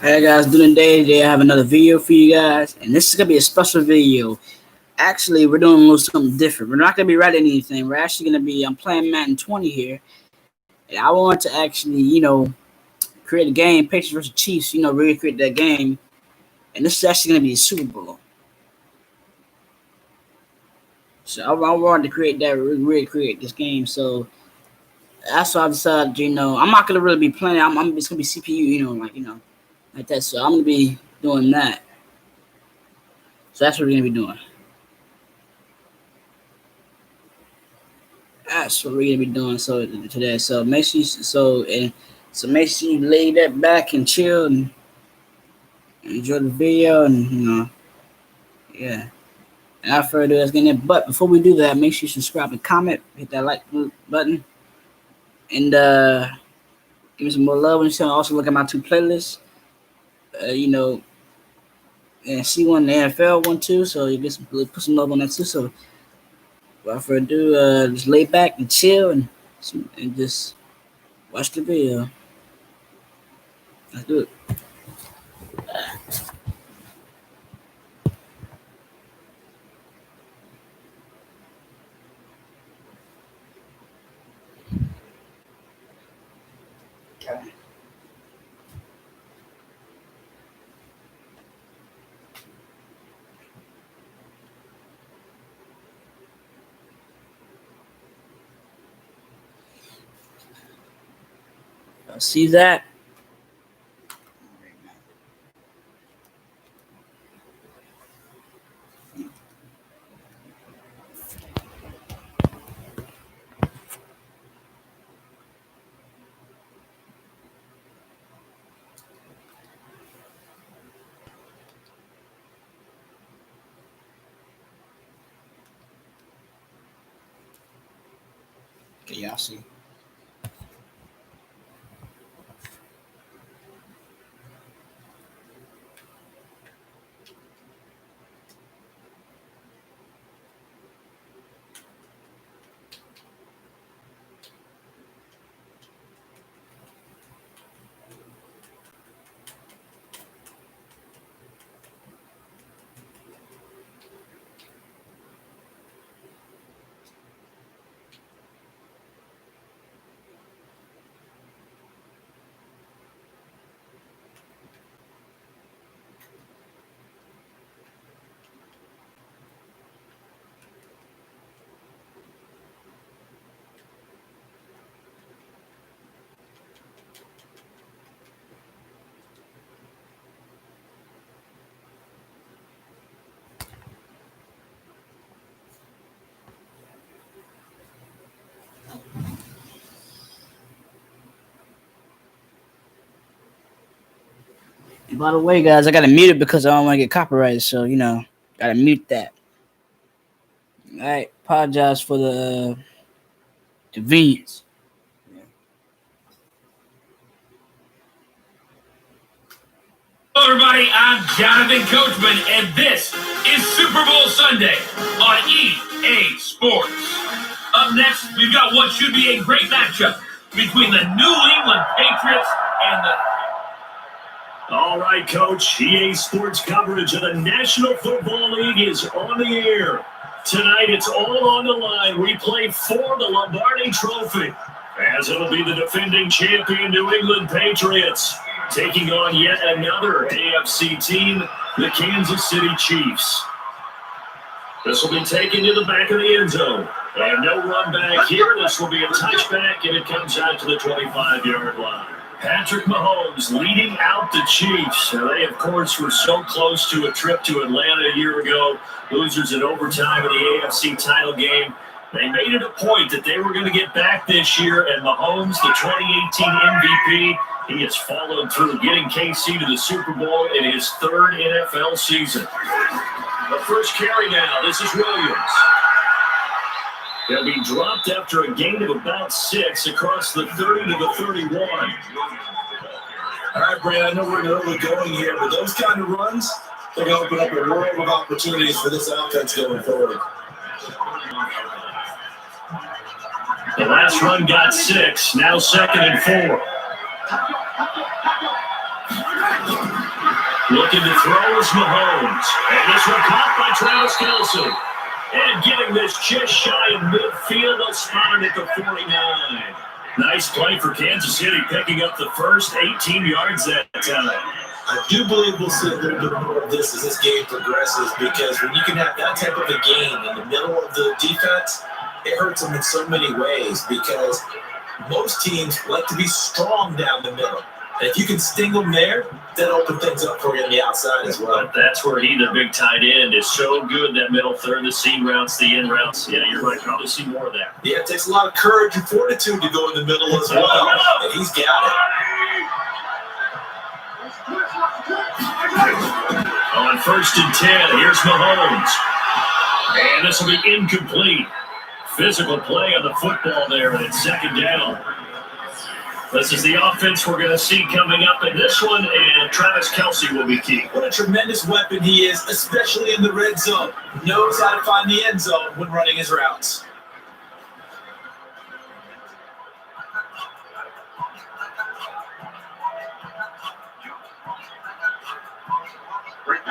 Hey guys, doing today I have another video for you guys, and this is gonna be a special video. Actually, we're doing a little something different. We're not gonna be writing anything. We're actually gonna be I'm playing Madden 20 here, and I want to actually, create a game, Patriots versus Chiefs. Really create that game, and this is actually gonna be a Super Bowl. So I wanted to create that, really create this game. So that's why I decided, I'm not gonna really be playing. I'm just gonna be CPU, like that. So I'm gonna be doing that. So that's what we're gonna be doing. That's what we're gonna be doing today. So make sure you lay that back and chill and enjoy the video and yeah. And without further ado, let's get in. But before we do that, make sure you subscribe and comment, hit that like button, and give me some more love. And also look at my two playlists. Uh, you know, and see one the NFL one too. So you get some put some love on that too. So without further ado, just lay back and chill and just watch the video. Let's do it. Okay. See that? Okay, y'all see. And by the way, guys, I gotta mute it because I don't want to get copyrighted. So gotta mute that. All right, apologize for the convenience. Hello, everybody. I'm Jonathan Coachman, and this is Super Bowl Sunday on EA Sports. Up next, we've got what should be a great matchup between the New England Patriots and the... All right, Coach. EA Sports coverage of the National Football League is on the air. Tonight, it's all on the line. We play for the Lombardi Trophy, as it'll be the defending champion New England Patriots taking on yet another AFC team, the Kansas City Chiefs. This will be taken to the back of the end zone. And no run back here. This will be a touchback, and it comes out to the 25-yard line. Patrick Mahomes leading out the Chiefs. They, of course, were so close to a trip to Atlanta a year ago. Losers in overtime in the AFC title game. They made it a point that they were going to get back this year, and Mahomes, the 2018 MVP, he has followed through, getting KC to the Super Bowl in his third NFL season. The first carry now, this is Williams. He'll be dropped after a gain of about 6 across the 30 to the 31. All right, Brad, I know we're early going here, but those kind of runs, they're going to open up a world of opportunities for this offense going forward. The last run got 6, now 2nd and 4. Looking to throw is Mahomes. And this one caught by Travis Kelce. And getting this just shy of midfield, they'll spot it at the 49. Nice play for Kansas City, picking up the first 18 yards that time. I do believe we'll see a little bit more of this as this game progresses, because when you can have that type of a game in the middle of the defense, it hurts them in so many ways, because most teams like to be strong down the middle. And if you can sting them there, that'll open things up for you on the outside as well. But that's where the big tight end, is so good, that middle third, the seam routes, the in routes. Yeah, you're right. Probably see more of that. Yeah, it takes a lot of courage and fortitude to go in the middle as well, and he's got it. On 1st and 10, here's Mahomes. And this will be incomplete. Physical play on the football there, and it's 2nd down. This is the offense we're going to see coming up in this one, and Travis Kelce will be key. What a tremendous weapon he is, especially in the red zone. Knows how to find the end zone when running his routes.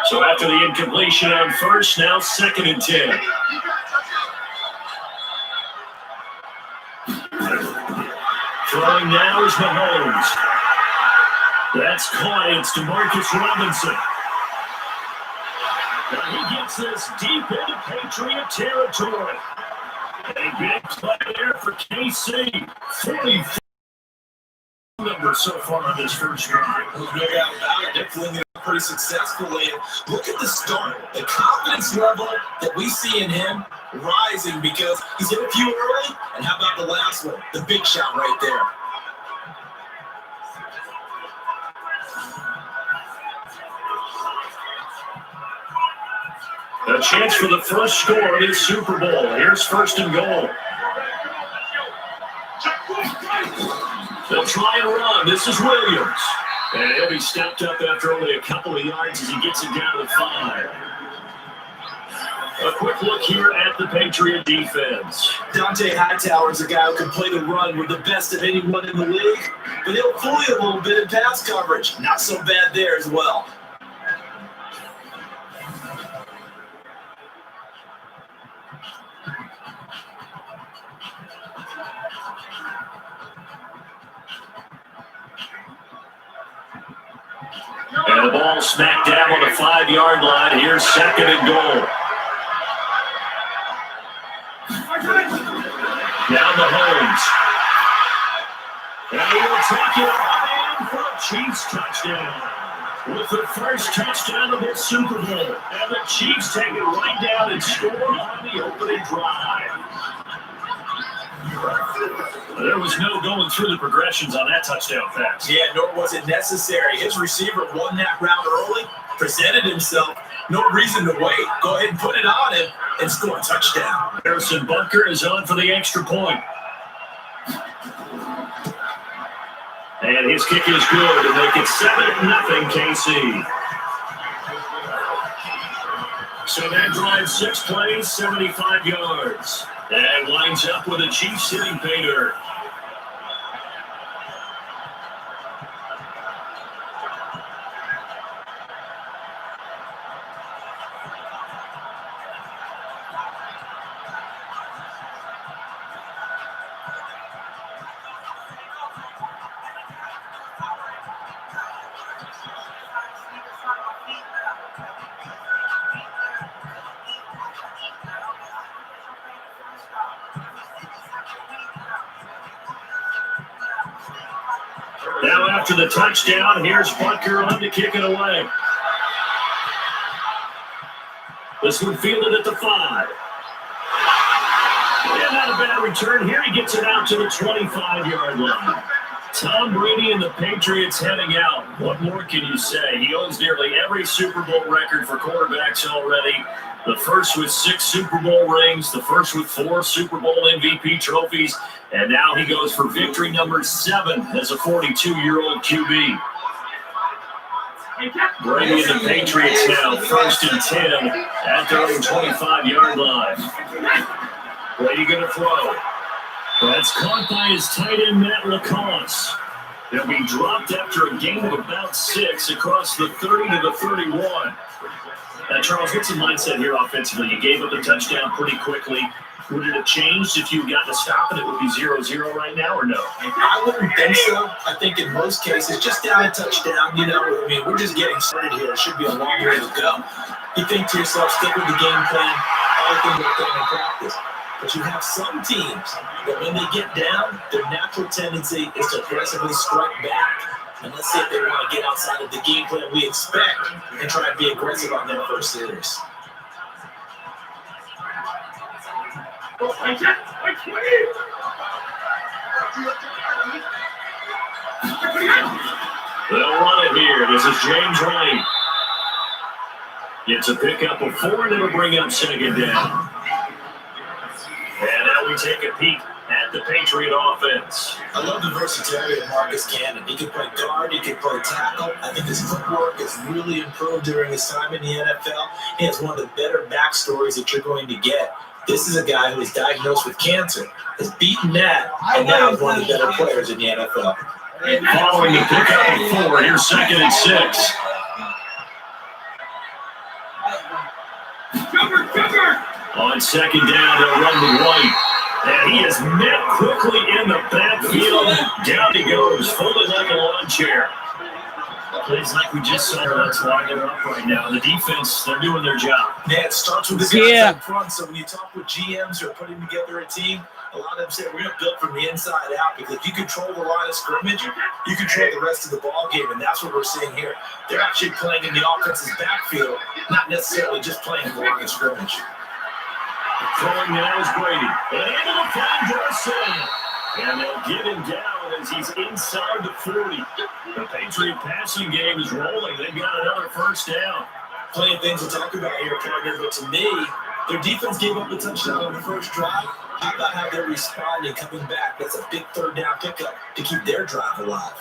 So after the incompletion on 1st, now 2nd and 10. Throwing now is Mahomes. That's caught. It's DeMarcus Robinson. And he gets this deep into Patriot territory. A big play there for KC. 44 numbers so far on this first drive. No doubt about it. They're flinging it pretty successfully. Look at the start. The confidence level that we see in him rising, because he's hit a few early. And how about the last one? The big shot right there. A chance for the first score of this Super Bowl. Here's 1st and goal. They'll try and run. This is Williams. And he'll be stepped up after only a couple of yards as he gets it down to 5. A quick look here at the Patriot defense. Dante Hightower is a guy who can play the run with the best of anyone in the league, but he'll fool you a little bit in pass coverage. Not so bad there as well. And the ball smacked down on the 5-yard line. Here's 2nd and goal. Down Mahomes. And he will take it on for a Chiefs touchdown. With the first touchdown of this Super Bowl. And the Chiefs take it right down and score on the opening drive. There was no going through the progressions on that touchdown pass. Yeah, nor was it necessary. His receiver won that route early, presented himself. No reason to wait. Go ahead and put it on him and score a touchdown. Harrison Butker is on for the extra point. And his kick is good to make it 7-0 KC. So that drives 6 plays, 75 yards. And lines up with a Chiefs hitting pay dirt. Now after the touchdown, here's Butker on to kick it away. This one fielded at the 5. Yeah, not a bad return here. He gets it out to the 25-yard line. Tom Brady and the Patriots heading out. What more can you say? He owns nearly every Super Bowl record for quarterbacks already. The first with 6 Super Bowl rings, the first with 4 Super Bowl MVP trophies, and now he goes for victory number 7 as a 42-year-old QB. Brady and the Patriots now 1st and 10 at their own 25-yard line. Brady going to throw. That's caught by his tight end, Matt LaCosse. They'll be dropped after a gain of about 6 across the 30 to the 31. Charles, what's the mindset here offensively? You gave up the touchdown pretty quickly. Would it have changed if you got to stop it? It would be 0-0 right now, or no? I wouldn't think so. I think in most cases, just down a touchdown, we're just getting started here. It should be a long way to go. You think to yourself, stick with the game plan, everything worked out in practice. But you have some teams that when they get down, their natural tendency is to aggressively strike back. And let's see if they want to get outside of the game plan we expect and try and be aggressive on their first hitters. They'll run it here. This is James Wright. Gets a pickup of 4, and it'll bring up second down. And now we take a peek at the Patriot offense. I love the versatility of Marcus Cannon. He can play guard, he can play tackle. I think his footwork has really improved during his time in the NFL. He has one of the better backstories that you're going to get. This is a guy who was diagnosed with cancer, has beaten that, and now is one of the better players in the NFL. Following the pickup of 4, here's 2nd and 6. On 2nd down, they'll run with White. And he is met quickly in the backfield. Down he goes, folded like a lawn chair. Plays like we just saw. That's why they're up right now. The defense, they're doing their job. Yeah, it starts with the guys up front. So when you talk with GMs who are putting together a team, a lot of them say we're going to build from the inside out, because if you control the line of scrimmage, you control the rest of the ball game, and that's what we're seeing here. They're actually playing in the offense's backfield, not necessarily just playing in the line of scrimmage. Throwing now is Brady. And able to find Dorsey. And they'll get him down as he's inside the 40. The Patriot passing game is rolling. They've got another first down. Plenty of things to talk about here, partner, but to me, their defense gave up the touchdown on the first drive. How about how they're responding, coming back? That's a big third down pickup to keep their drive alive.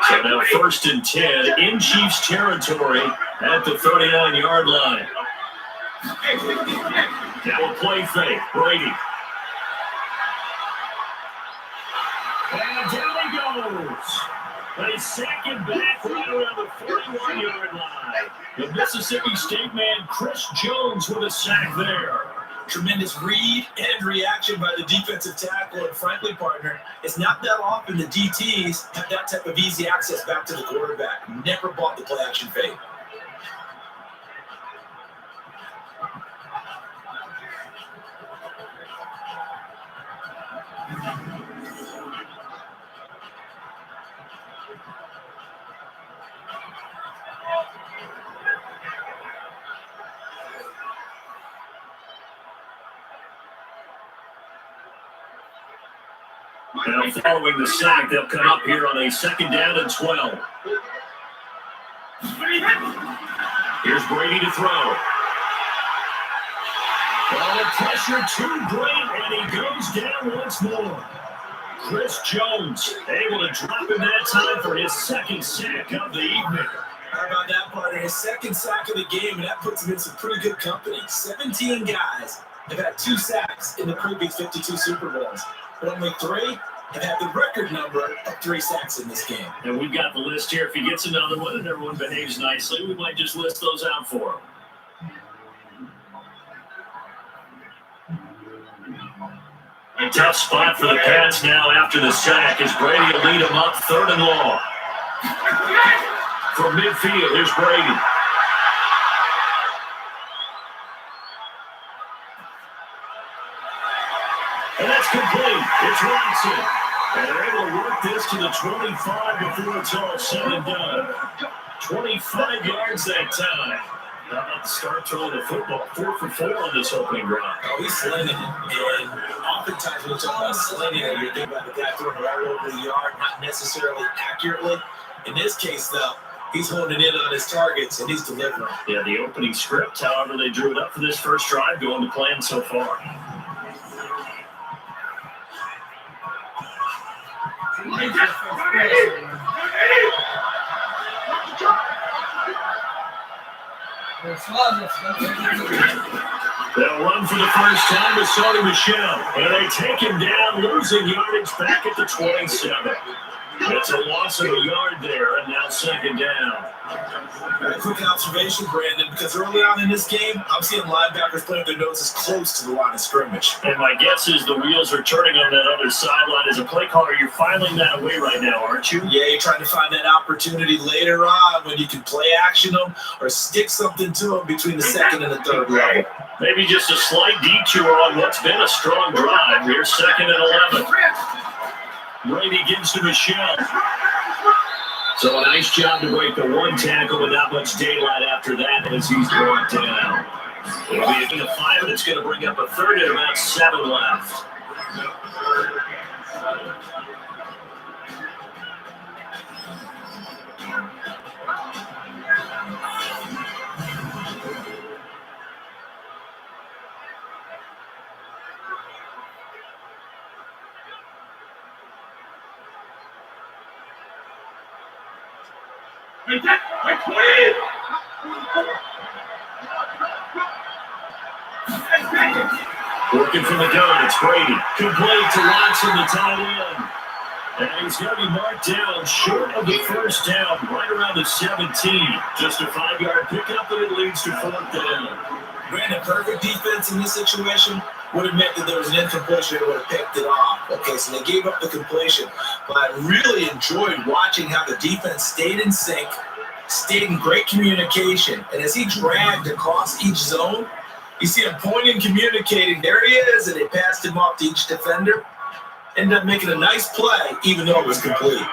So now 1st and 10 in Chiefs territory at the 39-yard line. Now a play fake. Brady. And down he goes. They sack him back right around the 41-yard line. The Mississippi State man, Chris Jones, with a sack there. Tremendous read and reaction by the defensive tackle, and frankly, partner, it's not that often the DTs have that type of easy access back to the quarterback. Never bought the play action fake. Now following the sack, they'll come up here on a 2nd down and 12. Here's Brady to throw. Well, the pressure too great, and he goes down once more. Chris Jones able to drop him that time for his 2nd sack of the evening. How about that, partner? His 2nd sack of the game, and that puts him in some pretty good company. 17 guys have had 2 sacks in the previous 52 Super Bowls, but only 3 have had the record number of 3 sacks in this game. And we've got the list here. If he gets another one and everyone behaves nicely, we might just list those out for him. A tough spot for the Pats now after the sack as Brady will lead them up 3rd and long. From midfield, here's Brady. And that's complete. It's Watson. And they're able to work this to the 25 before it's all said and done. 25 yards that time. How about the start throwing the football? 4 for 4 on this opening drive. Oh, he's slinging it. And oftentimes when you talk about slinging it, you're thinking about the guy throwing it all over the yard, not necessarily accurately. In this case, though, he's holding in on his targets, and he's delivering. Yeah, the opening script, however, they drew it up for this first drive, going to plan so far. They'll run for the first time with Sony Michel. And they take him down, losing yardage back at the 27. It's a loss of a yard there, and now second down. A quick observation, Brandon, because early on in this game, I'm seeing linebackers putting their noses close to the line of scrimmage. And my guess is the wheels are turning on that other sideline. As a play caller, you're filing that away right now, aren't you? Yeah, you're trying to find that opportunity later on when you can play action them or stick something to them between the second and the third level. Maybe just a slight detour on what's been a strong drive. Here's second and 11. Brady gives to Michel. So a nice job to break the one tackle with not much daylight after that as he's brought down. It'll be a gain of 5, and it's going to bring up a third and about 7 left. Working from the gun, it's Brady. Complete to Watson, the tight end. And he's going to be marked down short of the first down, right around the 17. Just a 5-yard pickup, and it leads to fourth down. Brandon, perfect defense in this situation would have meant that there was an incompletion that would have picked it off. Okay, so they gave up the completion. But I really enjoyed watching how the defense stayed in sync, stayed in great communication. And as he dragged across each zone, you see him pointing, communicating. There he is, and they passed him off to each defender. Ended up making a nice play, even though it was complete.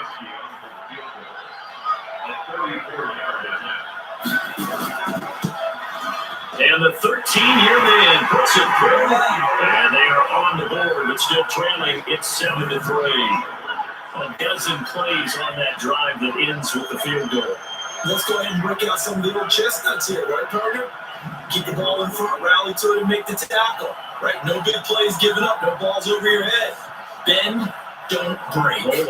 And the 13-year man puts it through. And they are on the board, but still trailing. It's 7-3. A dozen plays on that drive that ends with the field goal. Let's go ahead and break out some of the old chestnuts here, right, partner? Keep the ball in front, rally to it, and make the tackle. Right? No big plays given up, no balls over your head. Bend, don't break. Hold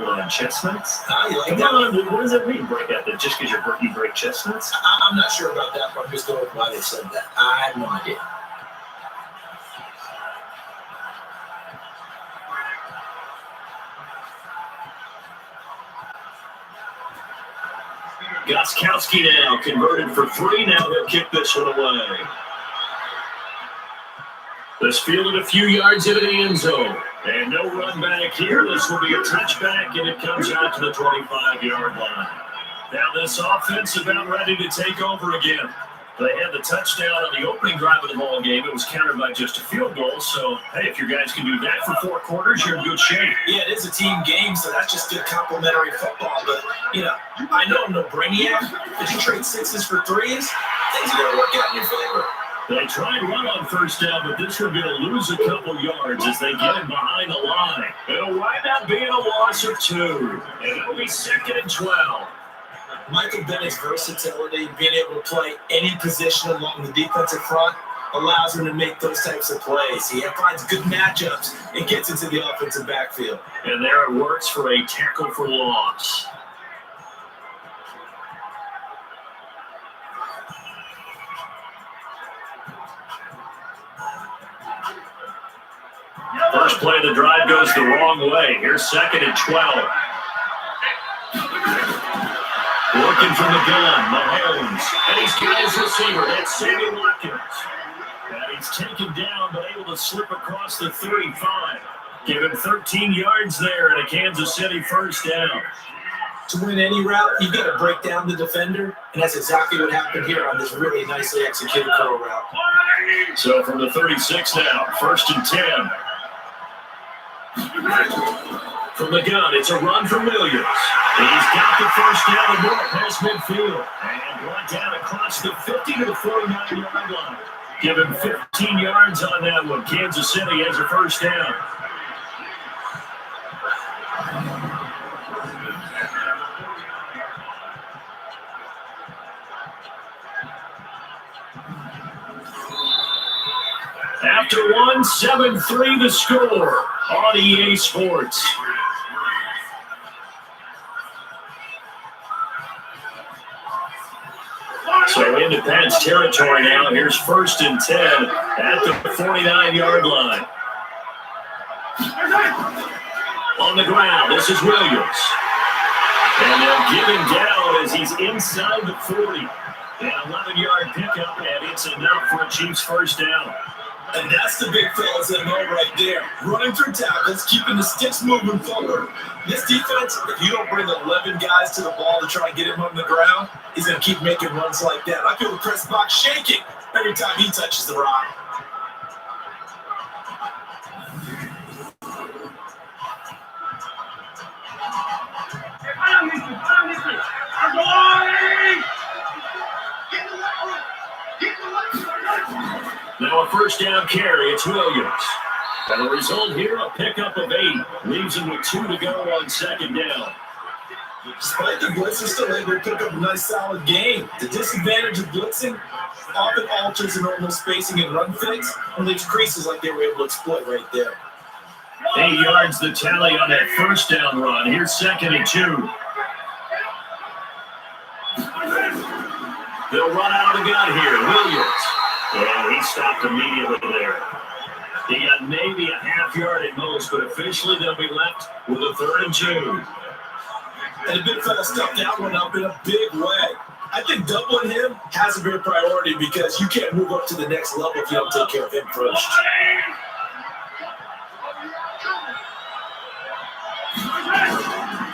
on. Chestnuts? You like Come that? on, what does that mean, break out that? Just because you break chestnuts? I'm not sure about that, but I'm just going with why they said that. I have no idea. Gostkowski now converted for 3. Now he'll kick this one away. This fielded a few yards into the end zone. And no run back here. This will be a touchback, and it comes out to the 25-yard line. Now this offense is about ready to take over again. They had the touchdown on the opening drive of the ball game. It was countered by just a field goal. So, hey, if your guys can do that for 4 quarters, you're in good shape. Yeah, it is a team game, so that's just good complimentary football. But, I know I'm no brainiac, but you trade 6s for 3s, things are going to work out in your favor. They tried run on first down, but this one going to lose a couple yards as they get him behind the line. It'll wind up being a loss of 2, and it'll be 2nd and 12. Michael Bennett's versatility, being able to play any position along the defensive front, allows him to make those types of plays. He finds good matchups and gets into the offensive backfield. And there it works for a tackle for loss. First play of the drive goes the wrong way. Here's 2nd and 12. Working from the gun, Mahomes. And he's got his receiver. That's Sammy Watkins. And he's taken down, but able to slip across the 35. Give him 13 yards there and a Kansas City first down. To win any route, you've got to break down the defender, and that's exactly what happened here on this really nicely executed curl route. So from the 36 now, 1st and 10. From the gun, it's a run from Williams. He's got the first down and more past midfield. And brought down across the 50 to the 49-yard line. Give him 15 yards on that one. Kansas City has a first down. After 1, 7-3 the score on EA Sports. So in into Pat's territory now. Here's 1st and 10 at the 49-yard line. On the ground, this is Williams. And they'll give him down as he's inside the 40. An 11-yard pickup, and it's enough for a Chiefs first down. And that's the big fella's MO right there. Running through tackles, keeping the sticks moving forward. This defense, if you don't bring 11 guys to the ball to try and get him on the ground, he's going to keep making runs like that. I feel the press box shaking every time he touches the rock. Now a first down carry, it's Williams. And the result here, a pickup of 8. Leaves him with 2 to go on 2nd down. Despite the blitz, they're still able to pick up a nice solid game. The disadvantage of blitzing often alters the normal spacing and run fits and leaves creases like they were able to exploit right there. 8 yards the tally on that first down run. Here's 2nd and 2. They'll run out of the gun here. Williams. Yeah, he stopped immediately there. He got maybe a half yard at most, but officially they'll be left with a 3rd and 2. And the big fella stuffed that one up in a big way. I think doubling him has to be a priority because you can't move up to the next level if you don't take care of him first.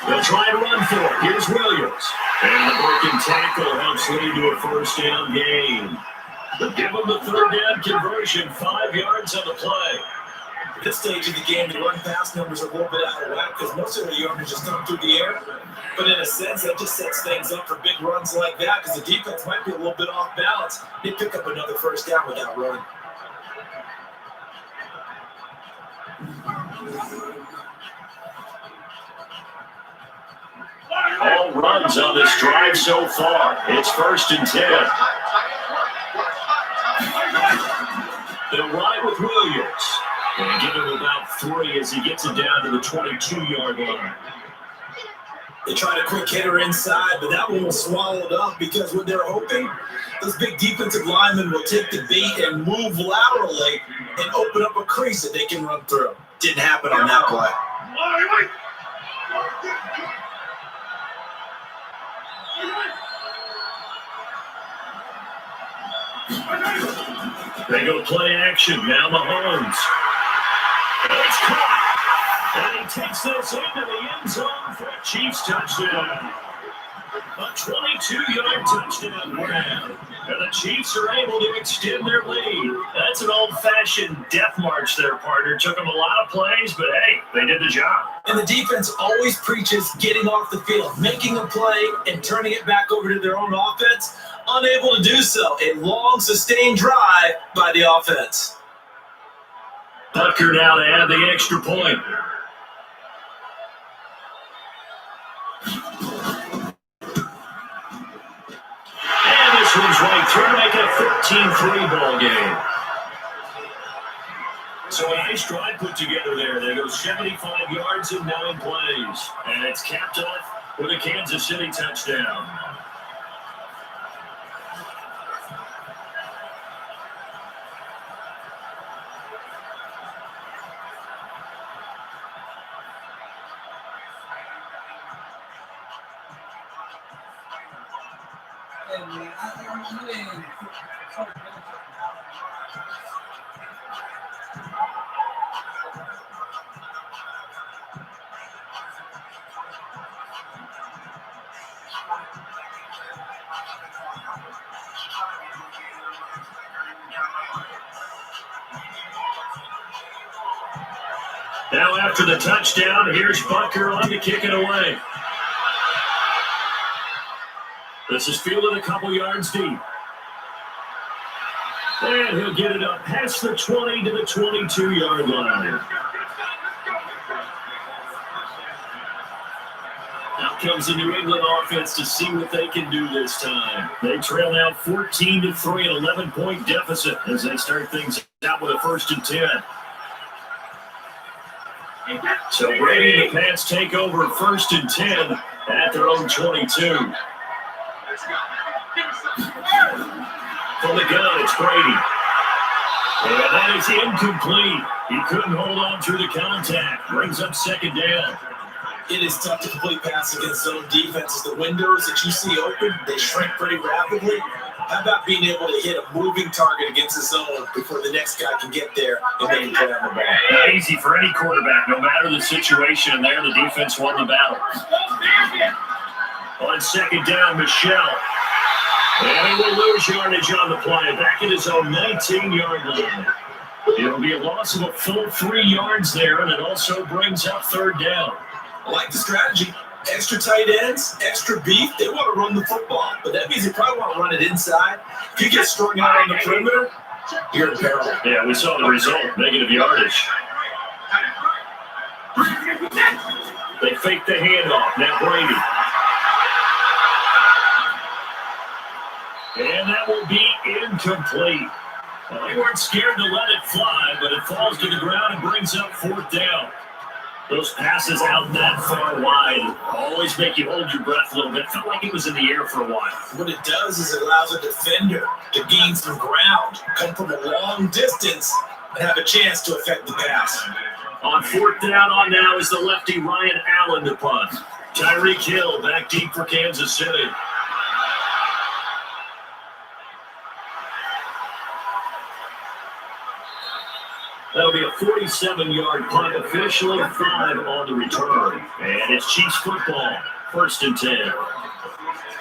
They'll try to run for it. Here's Williams. And the broken tackle helps lead to a first down gain. But give them the 3rd down conversion, 5 yards on the play. At this stage of the game, the run-pass numbers are a little bit out of whack because most of the yardage just come through the air. But in a sense, that just sets things up for big runs like that because the defense might be a little bit off balance. They pick up another first down without running. All runs on this drive so far. It's 1st and 10. They'll ride with Williams. And give him about 3 as he gets it down to the 22-yard line. They try to quick hitter inside, but that one was swallowed up because what they're hoping, those big defensive linemen will take the bait and move laterally and open up a crease that they can run through. Didn't happen on that play. They go play action. Now Mahomes. It's caught. And he takes this into the end zone for a Chiefs touchdown. A 22-yard touchdown grab. And the Chiefs are able to extend their lead. That's an old-fashioned death march there, partner. Took them a lot of plays, but hey, they did the job. And the defense always preaches getting off the field, making a play, and turning it back over to their own offense. Unable to do so. A long, sustained drive by the offense. Butker now to add the extra point. And this one's right through, make it a 13-3 ball game. So a nice drive put together there. They go 75 yards in 9 plays. And it's capped off with a Kansas City touchdown. Now after the touchdown, here's Butker on to kick it away. This is fielded a couple yards deep. And he'll get it up past the 20 to the 22-yard line. Now comes the New England offense to see what they can do this time. They trail now 14-3, an 11-point deficit as they start things out with a 1st and 10. So Brady and the Pats take over 1st and 10 at their own 22. From the gun, it's Brady. And that is incomplete. He couldn't hold on through the contact. Brings up second down. It is tough to complete passes against zone defenses. The windows that you see open, they shrink pretty rapidly. How about being able to hit a moving target against the zone before the next guy can get there and make a play on the ball? Not easy for any quarterback, no matter the situation there. The defense won the battle. On second down, Michelle. And he will lose yardage on the play. Back at his own 19-yard line. It'll be a loss of a full 3 yards there, and it also brings up third down. I like the strategy. Extra tight ends, extra beef. They want to run the football, but that means they probably want to run it inside. If you get strung out on the perimeter, you're in peril. Yeah, we saw the result, negative yardage. They fake the handoff. Now Brady. And that will be incomplete. Well, they weren't scared to let it fly, but it falls to the ground and brings up fourth down. Those passes out that far wide always make you hold your breath a little bit. Felt like it was in the air for a while. What it does is it allows a defender to gain some ground, come from a long distance, and have a chance to affect the pass. On fourth down on now is the lefty Ryan Allen to punt. Tyreek Hill back deep for Kansas City. That'll be a 47-yard punt, officially 5 on the return. And it's Chiefs football, 1st and 10.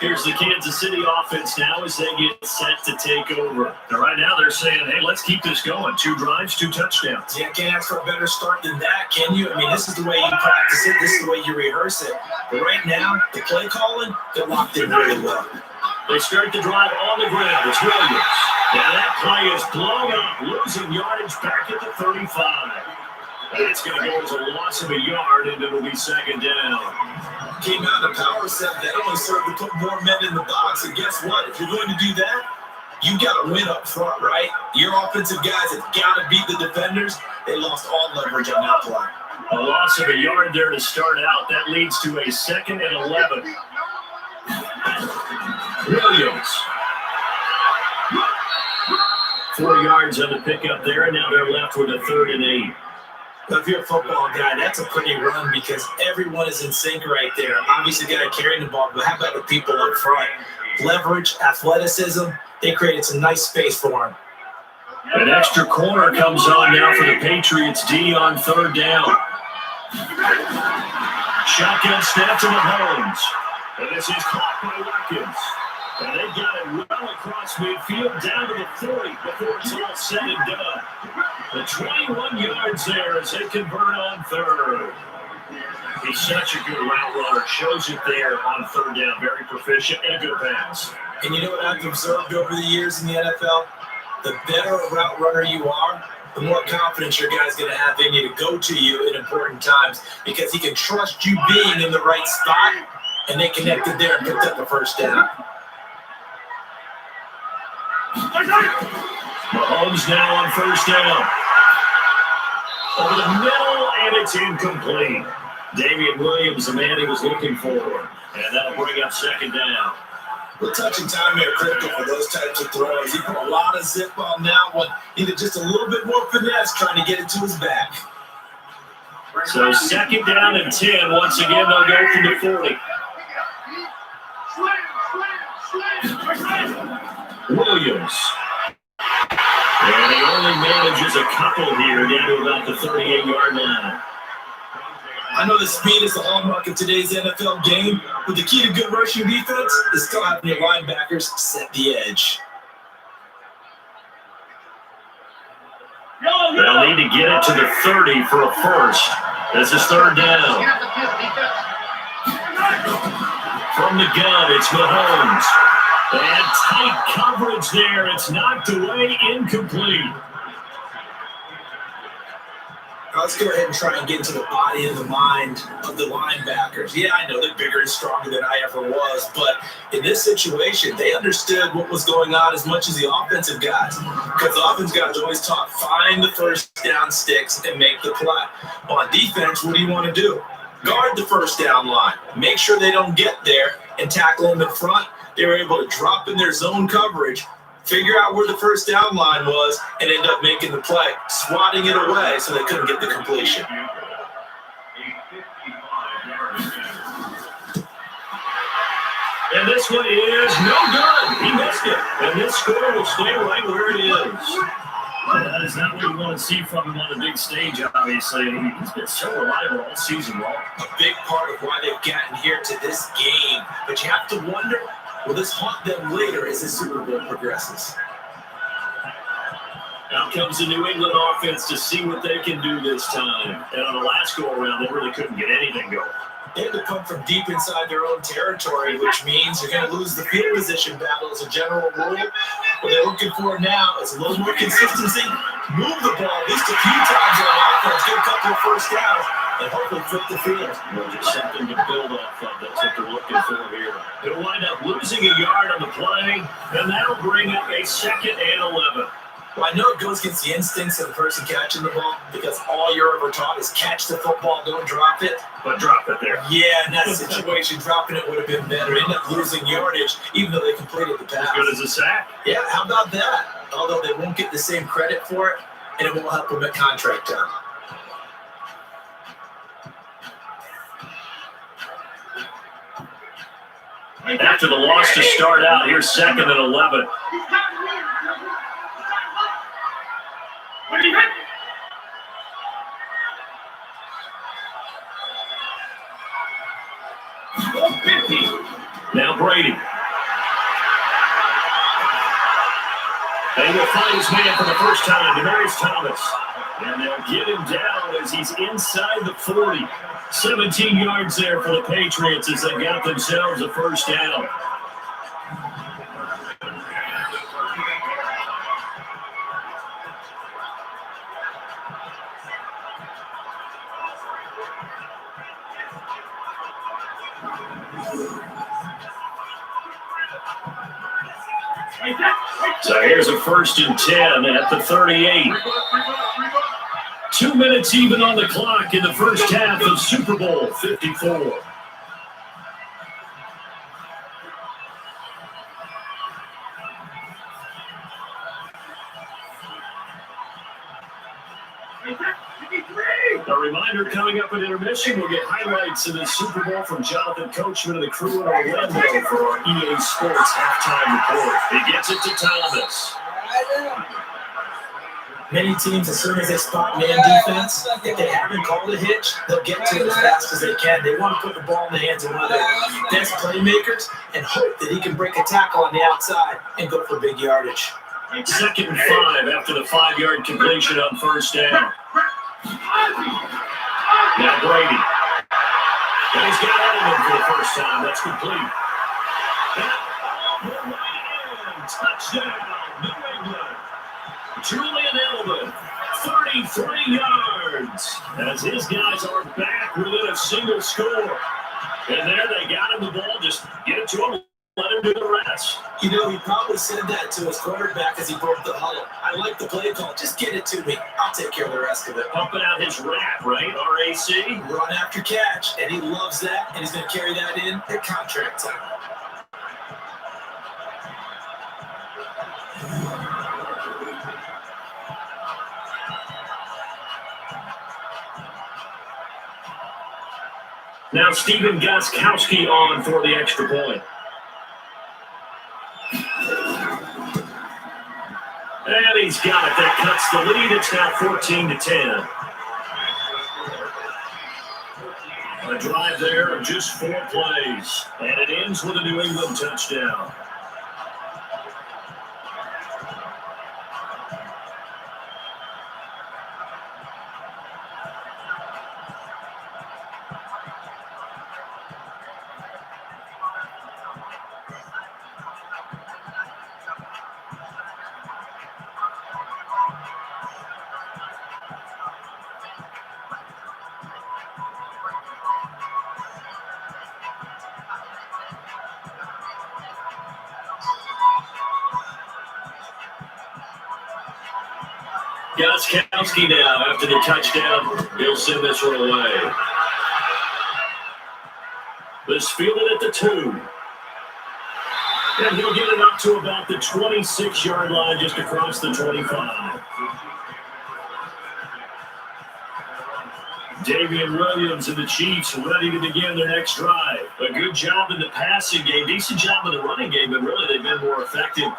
Here's the Kansas City offense now as they get set to take over. And right now they're saying, hey, let's keep this going. 2 drives, 2 touchdowns. Yeah, can't ask for a better start than that, can you? I mean, this is the way you practice it. This is the way you rehearse it. But right now, the play calling, they're locked in really well. They start the drive on the ground. It's Williams. Now that play is blown up, losing yardage back at the 35. That's going to go as a loss of a yard, and it'll be second down. Came out in a power set. That only served to put more men in the box. And guess what? If you're going to do that, you got to win up front, right? Your offensive guys have got to beat the defenders. They lost all leverage on that play. A loss of a yard there to start out. That leads to a 2nd and 11. Williams. 4 yards on the pickup there, and now they're left with a 3rd and 8. Now, if you're a football guy, that's a pretty run because everyone is in sync right there. Obviously, the guy carrying the ball, but how about the people up front? Leverage, athleticism, they created some nice space for him. An extra corner comes on now for the Patriots D on 3rd down. Shotgun snap to Mahomes. And this is caught by Watkins. And they got it well across midfield down to the 40 before it's all said and done. The 21 yards there as they convert on 3rd. He's such a good route runner. Shows it there on 3rd down. Very proficient and a good pass. And you know what I've observed over the years in the NFL? The better a route runner you are, the more confidence your guy's going to have in you to go to you in important times because he can trust you being in the right spot, and they connected there and picked up the first down. Mahomes now on 1st down. Over the middle, and it's incomplete. Damian Williams, the man he was looking for. And that'll bring up 2nd down. The touch and time are critical for those types of throws. He put a lot of zip on that one. Needed just a little bit more finesse trying to get it to his back. So 2nd down and 10. Once again, they'll go from the 40. Williams. And he only manages a couple here down to about the 38-yard line. I know the speed is the hallmark of today's NFL game, but the key to good rushing defense is still having your linebackers set the edge. They'll need to get it to the 30 for a first. This is 3rd down. From the gun, it's Mahomes. And tight coverage there. It's knocked away, incomplete. Let's go ahead and try and get into the body and the mind of the linebackers. Yeah, I know they're bigger and stronger than I ever was, but in this situation, they understood what was going on as much as the offensive guys. Because the offensive guys always taught, find the first down sticks and make the play. On defense, what do you want to do? Guard the first down line. Make sure they don't get there and tackle them in front. They were able to drop in their zone coverage, figure out where the first down line was, and end up making the play, swatting it away so they couldn't get the completion. And this one is no good. He missed it. And this score will stay right where it is. Well, that is not what we want to see from him on the big stage, obviously. He's been so reliable all season long. A big part of why they've gotten here to this game. But you have to wonder, will this haunt them later as the Super Bowl progresses? Out comes the New England offense to see what they can do this time. And on the last go-around, they really couldn't get anything going. They had to come from deep inside their own territory, which means you're going to lose the field position battle as a general rule. What they're looking for now is a little more consistency, move the ball at least a few times on offense, get a couple of first downs, and hopefully flip the field. Well, just something to build off of. That's what they're looking for here. They'll wind up losing a yard on the play, and that'll bring up a 2nd and 11. Well, I know it goes against the instincts of the person catching the ball because all you're ever taught is catch the football, don't drop it. But drop it there. Yeah, in that situation, dropping it would have been better. End up losing yardage, even though they completed the pass. As good as a sack. Yeah, how about that? Although they won't get the same credit for it, and it won't help them at contract time. After the loss to start out, here's 2nd and 11. Now Brady. They will find his man for the first time, Demaryius Thomas. And they'll get him down as he's inside the 40. 17 yards there for the Patriots as they got themselves a first down. So here's a 1st and 10 at the 38. 2 minutes even on the clock in the first half of Super Bowl 54. A reminder, coming up at intermission, we'll get highlights of the Super Bowl from Jonathan Coachman and the crew in Orlando for our EA Sports halftime report. He gets it to Thomas. Many teams, as soon as they spot man defense, if they haven't called a hitch, they'll get to it as fast as they can. They want to put the ball in the hands of one of their best playmakers and hope that he can break a tackle on the outside and go for big yardage. 2nd and 5 after the 5-yard completion on first down. Now Brady. And he's got Edelman for the first time. That's complete. Touchdown, New England. Julian Edelman, 33 yards. As his guys are back within a single score. And there they got him the ball. Just get it to him. Let him do the rest. You know, he probably said that to his quarterback as he broke the huddle. I like the play call. Just get it to me. I'll take care of the rest of it. Pumping out his rap, right? RAC. Run after catch. And he loves that. And he's going to carry that in at contract time. Now Stephen Gostkowski on for the extra point. And he's got it. That cuts the lead. It's now 14-10. A drive there of just 4 plays. And it ends with a New England touchdown. Gostkowski now, after the touchdown, he'll send this one away. Let's field it at the 2. And he'll get it up to about the 26-yard line, just across the 25. Davian Williams and the Chiefs ready to begin their next drive. A good job in the passing game, decent job in the running game, but really they've been more effective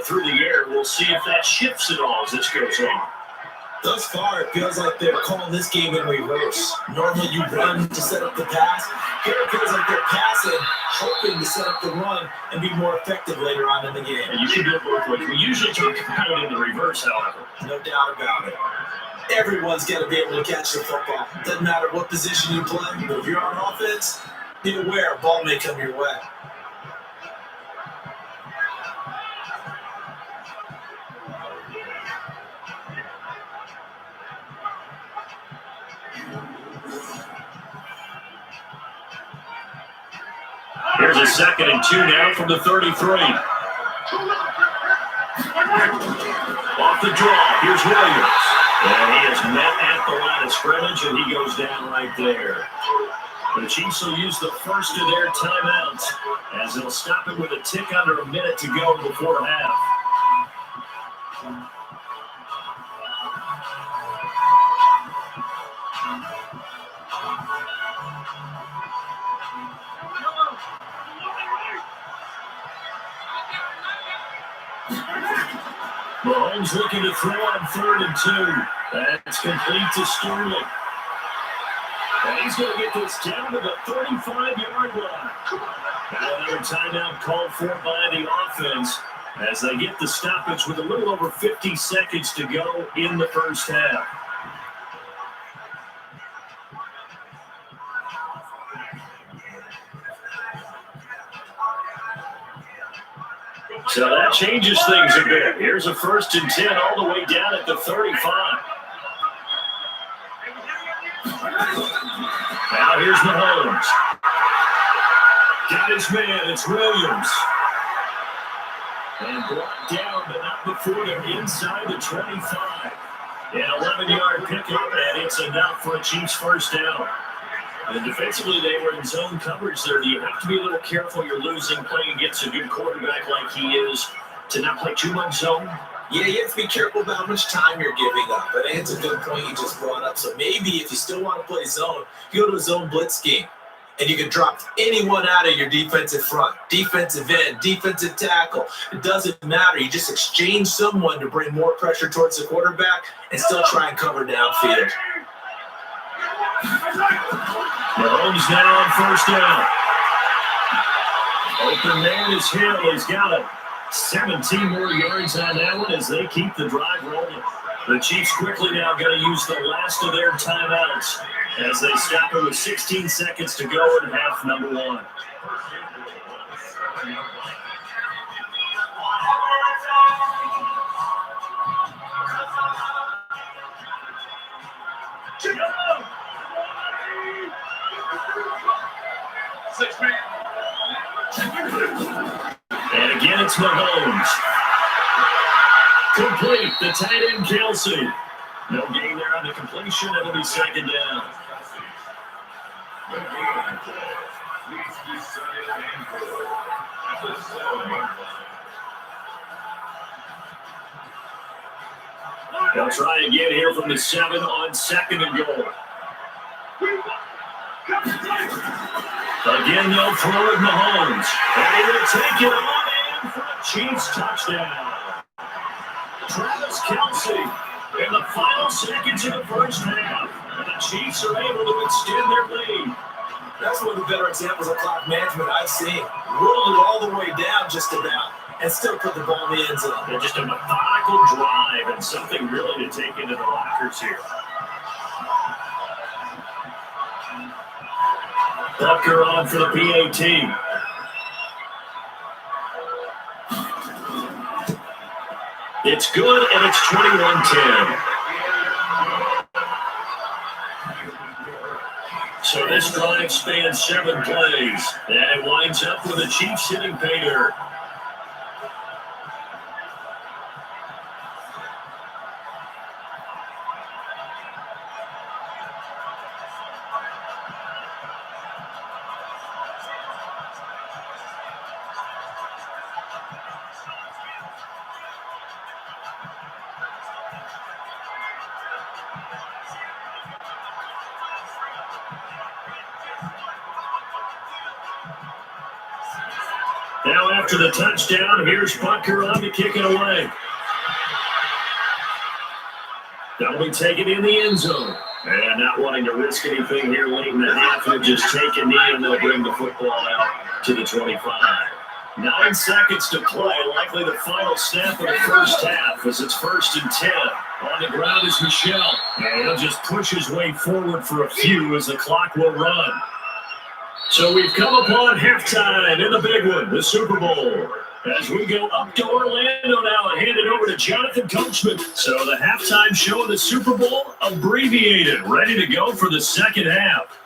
through the air. We'll see if that shifts at all as this goes on. Thus far, it feels like they're calling this game in reverse. Normally you run to set up the pass. Here it feels like they're passing, hoping to set up the run and be more effective later on in the game. And you can do it both ways. We usually talk about it in the reverse, however. No doubt about it. Everyone's got to be able to catch the football. Doesn't matter what position you play, but if you're on offense, be aware a ball may come your way. Here's a 2nd and 2 now from the 33. Off the draw, here's Williams. And he is met at the line of scrimmage, and he goes down right there. The Chiefs will use the first of their timeouts as they'll stop it with a tick under a minute to go before half. Mahomes looking to throw on 3rd and 2. That's complete to Sterling. And he's going to get this down to the 35-yard line. Another timeout called for by the offense as they get the stoppage with a little over 50 seconds to go in the first half. So that changes things a bit. Here's a 1st and 10 all the way down at the 35. Now here's Mahomes. Got his man, it's Williams. And brought down, but not before they're inside the 25. An 11-yard pickup, and it's enough for a Chiefs first down. And defensively, they were in zone coverage there. You have to be a little careful. You're losing, playing against a good quarterback like he is, to not play too much zone. Yeah, you have to be careful about how much time you're giving up. I think it's a good point you just brought up. So maybe if you still want to play zone, you go to a zone blitz scheme. And you can drop anyone out of your defensive front, defensive end, defensive tackle. It doesn't matter. You just exchange someone to bring more pressure towards the quarterback and still try and cover downfield. Mahomes now on 1st down. Open man is Hill. He's got it. 17 more yards on that one as they keep the drive rolling. The Chiefs quickly now going to use the last of their timeouts as they stop it with 16 seconds to go in half number 1. And again, it's Mahomes. Complete, the tight end, Kelsey. No gain there on the completion. It'll be 2nd down. They'll try again here from the 7 on 2nd and goal. Again, they'll throw it Mahomes. And he's going to take it on in for a Chiefs touchdown. Travis Kelsey in the final seconds of the first half. And the Chiefs are able to extend their lead. That's one of the better examples of clock management I've seen. Rolled it all the way down just about and still put the ball in the end zone. They're just a methodical drive and something really to take into the lockers here. Bucker on for the PAT. It's good, and it's 21-10. So this drive spans 7 plays, and it winds up with the Chiefs hitting pay dirt. Now after the touchdown, here's Bucker on to kick it away. They'll be taking in the end zone. And not wanting to risk anything here late in the half, and just take a knee, and they'll bring the football out to the 25. 9 seconds to play, likely the final snap of the first half as it's 1st and 10. On the ground is Michelle, and he'll just push his way forward for a few as the clock will run. So we've come upon halftime in the big one, the Super Bowl. As we go up to Orlando now and hand it over to Jonathan Coachman. So the halftime show of the Super Bowl abbreviated, ready to go for the second half.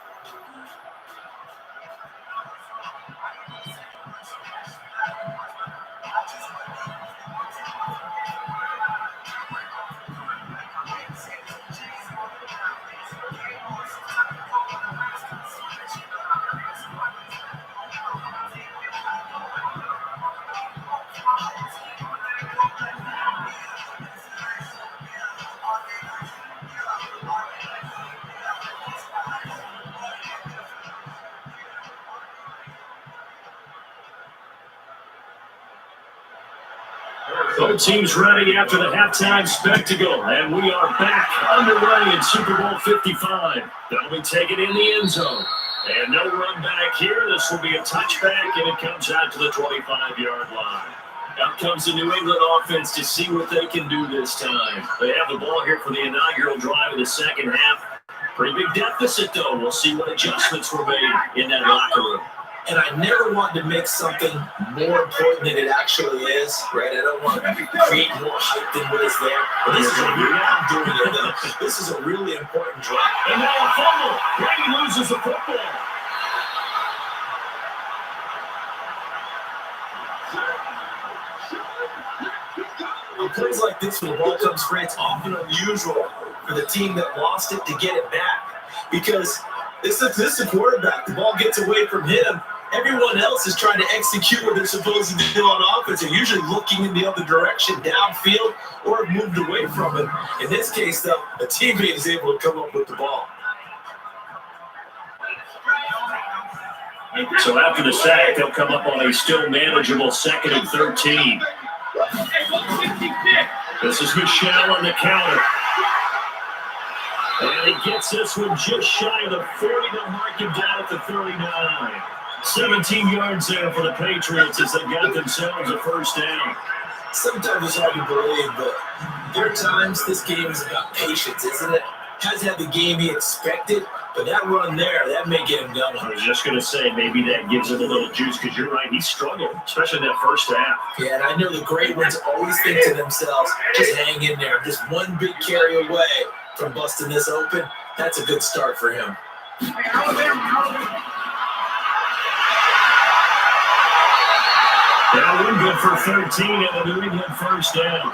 Both teams ready after the halftime spectacle, and we are back underway in Super Bowl 55. They'll be taken in the end zone. And no run back here. This will be a touchback, and it comes out to the 25-yard line. Out comes the New England offense to see what they can do this time. They have the ball here for the inaugural drive of the second half. Pretty big deficit, though. We'll see what adjustments were made in that locker room. And I never want to make something more important than it actually is, right? I don't want to create more hype than what is there. But this is a really, I'm doing it though. This is a really important drive. And now a fumble. Brady loses the football. On plays like this, when the ball comes free, it's often unusual for the team that lost it to get it back. Because this is a quarterback. The ball gets away from him. Everyone else is trying to execute what they're supposed to do on offense. They're usually looking in the other direction, downfield, or have moved away from it. In this case, though, a teammate is able to come up with the ball. So after the sack, they'll come up on a still manageable 2nd and 13. This is Michelle on the counter. And he gets this one just shy of the 40. They'll mark him down at the 39. 17 yards there for the Patriots as they got themselves a first down. Sometimes it's hard to believe, but there are times this game is about patience, isn't it? Has had the game he expected, but that run there, that may get him going. I was just going to say, maybe that gives him a little juice, because you're right, he struggled, especially in that first half. Yeah, and I know the great ones always think to themselves, just hang in there. Just one big carry away from busting this open. That's a good start for him. That one good for 13 and a New England first down.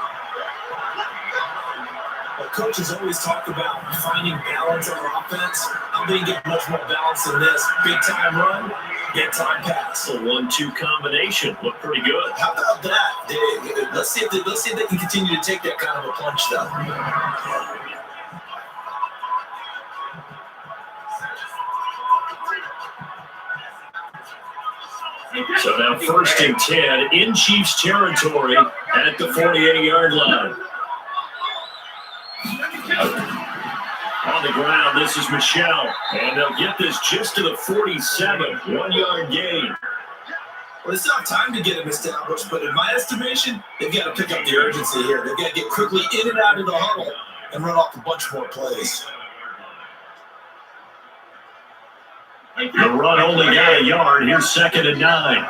Well, coaches always talk about finding balance on offense. I'm going to get much more balance than this. Big time run, big time pass. A 1-2 combination looked pretty good. How about that? Let's see if they can continue to take that kind of a punch, though. So now 1st and 10 in Chiefs territory at the 48-yard line. On the ground, this is Michelle, and they'll get this just to the 47, 1-yard gain. Well, it's not time to get him established, but in my estimation, they've got to pick up the urgency here. They've got to get quickly in and out of the huddle and run off a bunch more plays. The run only got a yard. Here's 2nd and 9.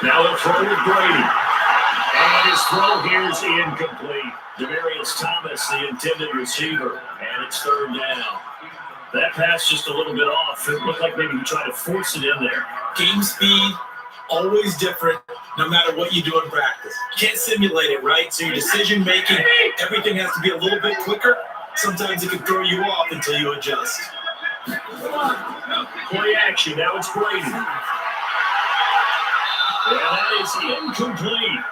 Now they'll throw with Brady. And his throw here is incomplete. Demarius Thomas, the intended receiver, and it's 3rd down. That pass just a little bit off. It looked like maybe he tried to force it in there. Game speed, always different, no matter what you do in practice. You can't simulate it, right? So your decision-making, everything has to be a little bit quicker. Sometimes it can throw you off until you adjust. Play action. Now it's Brady. And that is incomplete.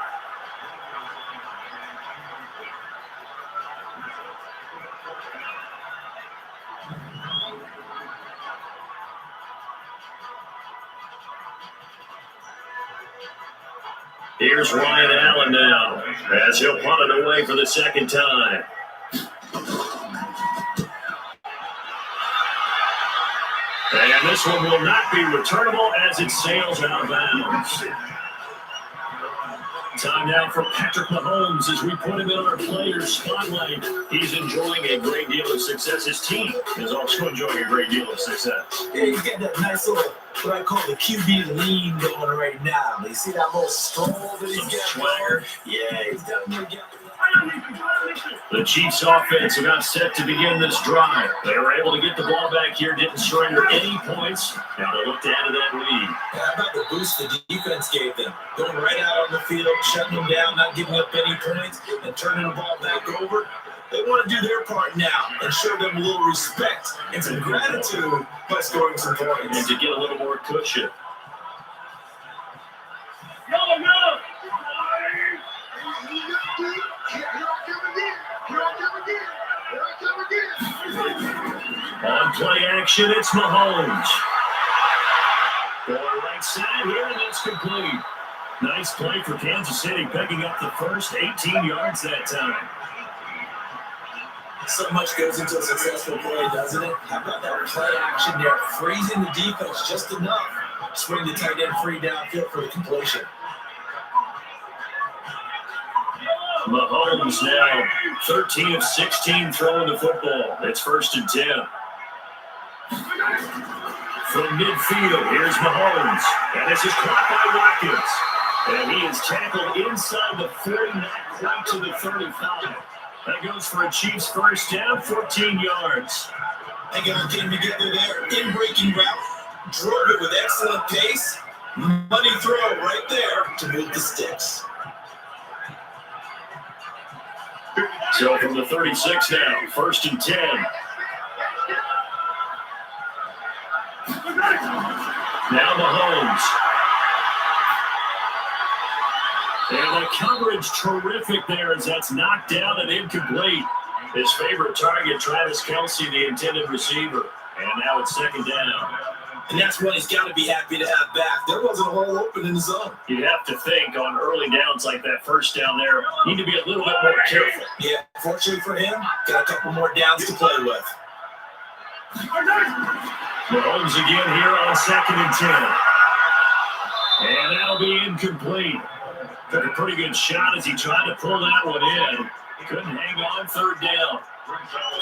Here's Ryan Allen now, as he'll punt it away for the second time. And this one will not be returnable as it sails out of bounds. Time now for Patrick Mahomes as we put him in our players' spotlight. He's enjoying a great deal of success. His team is also enjoying a great deal of success. Yeah, he's got that nice little, what I call the QB lean going right now. You see that little stroll that he's got? Swagger. Yeah, he's got him again. The Chiefs offense about set to begin this drive. They were able to get the ball back here, didn't surrender any points. Now they look to add to that lead. How about the boost the defense gave them? Going right out on the field, shutting them down, not giving up any points, and turning the ball back over. They want to do their part now and show them a little respect and some gratitude by scoring some points. And to get a little more cushion. On play action, it's Mahomes. Going right side here, and that's complete. Nice play for Kansas City, picking up the first 18 yards that time. So much goes into a successful play, doesn't it? How about that play action there, freezing the defense just enough. Swing the tight end free downfield for the completion. Mahomes now 13 of 16 throwing the football. It's 1st and 10. From midfield, here's Mahomes. And this is caught by Watkins. And he is tackled inside the 40, not quite to the 35. That goes for a Chiefs first down, 14 yards. They got came together there, in-breaking route, drove it with excellent pace. Money throw right there to move the sticks. So from the 36 now, 1st and 10. Now Mahomes. And the coverage terrific there as that's knocked down and incomplete. His favorite target, Travis Kelce, the intended receiver. And now it's 2nd down. And that's what he's got to be happy to have back. There wasn't a hole open in the zone. You'd have to think on early downs like that first down there, you need to be a little bit more careful. Yeah, fortunately for him, got a couple more downs to play with. Mahomes again here on 2nd and 10. And that'll be incomplete. Took a pretty good shot as he tried to pull that one in. Couldn't hang on, 3rd down.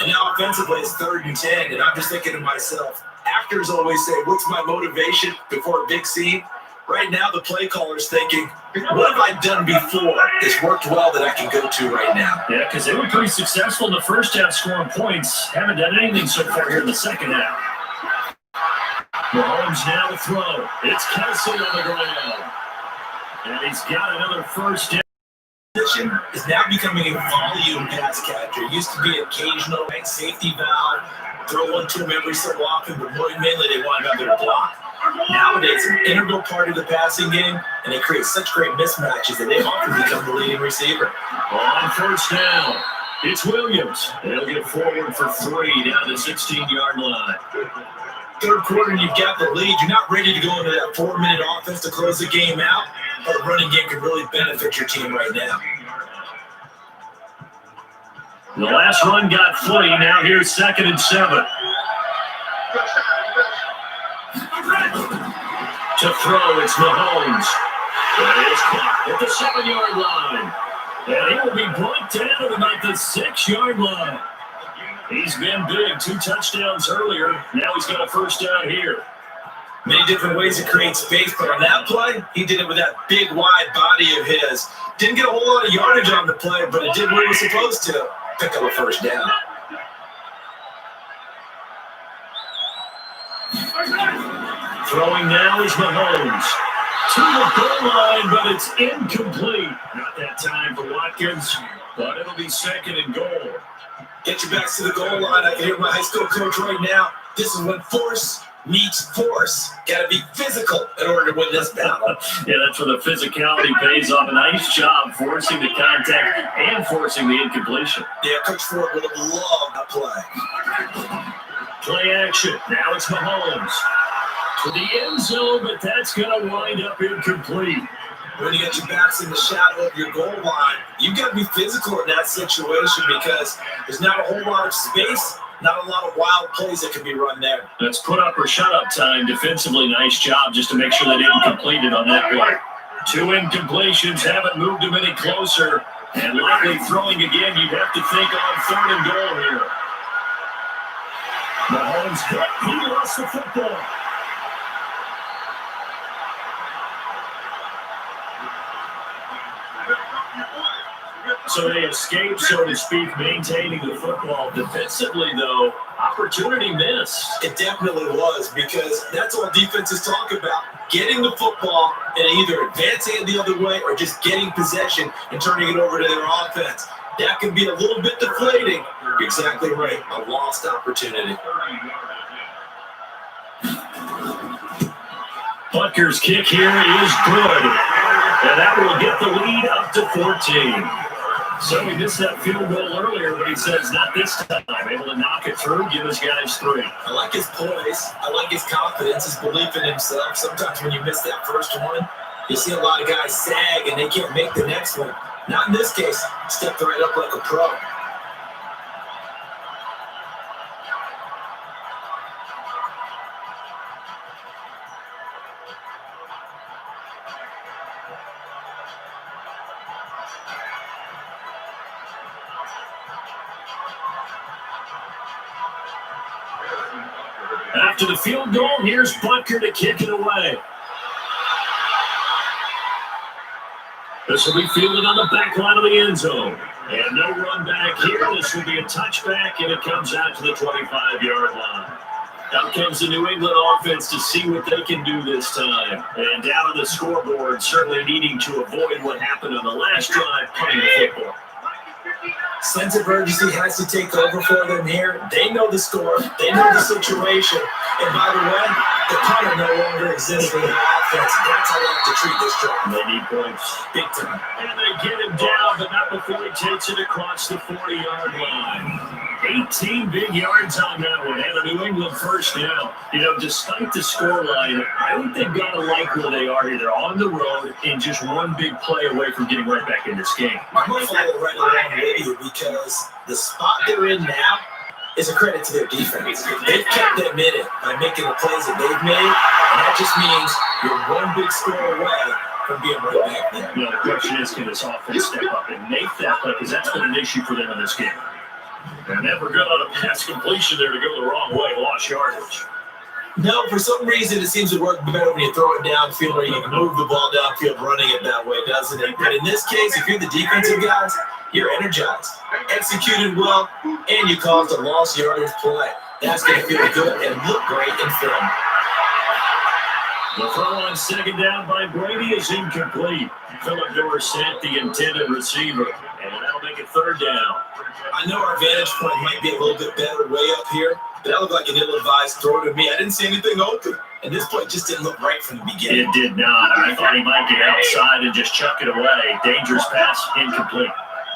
And now offensively, it's 3rd and 10. And I'm just thinking to myself, actors always say, what's my motivation before a big scene? Right now, the play caller's thinking, what have I done before that's worked well that I can go to right now? Yeah, because they were pretty successful in the first half scoring points. Haven't done anything so far here in the second half. Mahomes now to throw. It's Kelce on the ground. And he's got another first down. Position is now becoming a volume pass catcher. It used to be occasional safety valve, throw one to him every so often, but mainly they want another block. Nowadays, an integral part of the passing game, and they create such great mismatches that they often become the leading receiver. On 1st down, it's Williams. They'll get forward for 3 down to the 16-yard line. 3rd quarter, and you've got the lead. You're not ready to go into that 4-minute offense to close the game out, but a running game can really benefit your team right now. The last run got free. Now here's 2nd and 7. To throw, it's Mahomes. That is caught at the 7-yard line. And he will be brought down at about the 6-yard line. He's been big, 2 touchdowns earlier. Now he's got a first down here. Many different ways to create space, but on that play, he did it with that big, wide body of his. Didn't get a whole lot of yardage on the play, but it did what it was supposed to. Pick up a first down. Throwing now is Mahomes. To the goal line, but it's incomplete. Not that time for Watkins, but it'll be 2nd and goal. Get your backs to the goal line. I can hear my high school coach right now. This is when force meets force. Got to be physical in order to win this battle. Yeah, that's where the physicality pays off. A nice job forcing the contact and forcing the incompletion. Yeah, Coach Ford would have loved that play. Play action. Now it's Mahomes. To the end zone, but that's going to wind up incomplete. When you got your backs in the shadow of your goal line, you've got to be physical in that situation because there's not a whole lot of space, not a lot of wild plays that can be run there. That's put up or shut up time. Defensively, nice job just to make sure they didn't complete it on that play. 2 incompletions haven't moved them any closer. And likely throwing again, you'd have to think on 3rd and goal here. Mahomes hit. He lost the football. So they escaped, so to speak, maintaining the football. Defensively, though, opportunity missed. It definitely was, because that's all defenses talk about. Getting the football and either advancing it the other way or just getting possession and turning it over to their offense. That can be a little bit deflating. You're exactly right. A lost opportunity. Butker's kick here is good. And that will get the lead up to 14. So he missed that field goal earlier, but he says not this time. Able to knock it through, give his guys 3. I like his poise. I like his confidence, his belief in himself. Sometimes when you miss that first one, you see a lot of guys sag and they can't make the next one. Not in this case. Stepped right up like a pro. After the field goal, here's Butker to kick it away. This will be fielded on the back line of the end zone. And no run back here. This will be a touchback, and it comes out to the 25-yard line. Out comes the New England offense to see what they can do this time. And down on the scoreboard, certainly needing to avoid what happened on the last drive, punting the football. Sense of urgency has to take over for them here. They know the score. They know the situation. And by the way, the punter no longer exists for the offense. That's how they have to treat this drive. They need points. Big time. And they get him down, but not before he takes it across the 40-yard line. 18 big yards on that one, and a New England first down. You know, despite the scoreline, I think they've got to like where they are here. They're on the road and just one big play away from getting right back in this game. I'm going to follow right along with you because the spot they're in now is a credit to their defense. They've kept them in it by making the plays that they've made, and that just means you're one big score away from being right back there. You know, the question is, can this offense step up and make that play? Because that's been an issue for them in this game. They're never good on a pass completion there to go the wrong way, lost yardage. No, for some reason, it seems to work better when you throw it downfield or you can move the ball downfield running it that way, doesn't it? But in this case, if you're the defensive guys, you're energized, executed well, and you caused a lost yardage play. That's going to feel good and look great in film. The throw on 2nd down by Brady is incomplete. Phillip Dorsett, the intended receiver, and that'll make it 3rd down. I know our vantage point might be a little bit better way up here, but that looked like an ill-advised throw to me. I didn't see anything open, and this play just didn't look right from the beginning. It did not. I thought he might get outside and just chuck it away. Dangerous pass, incomplete.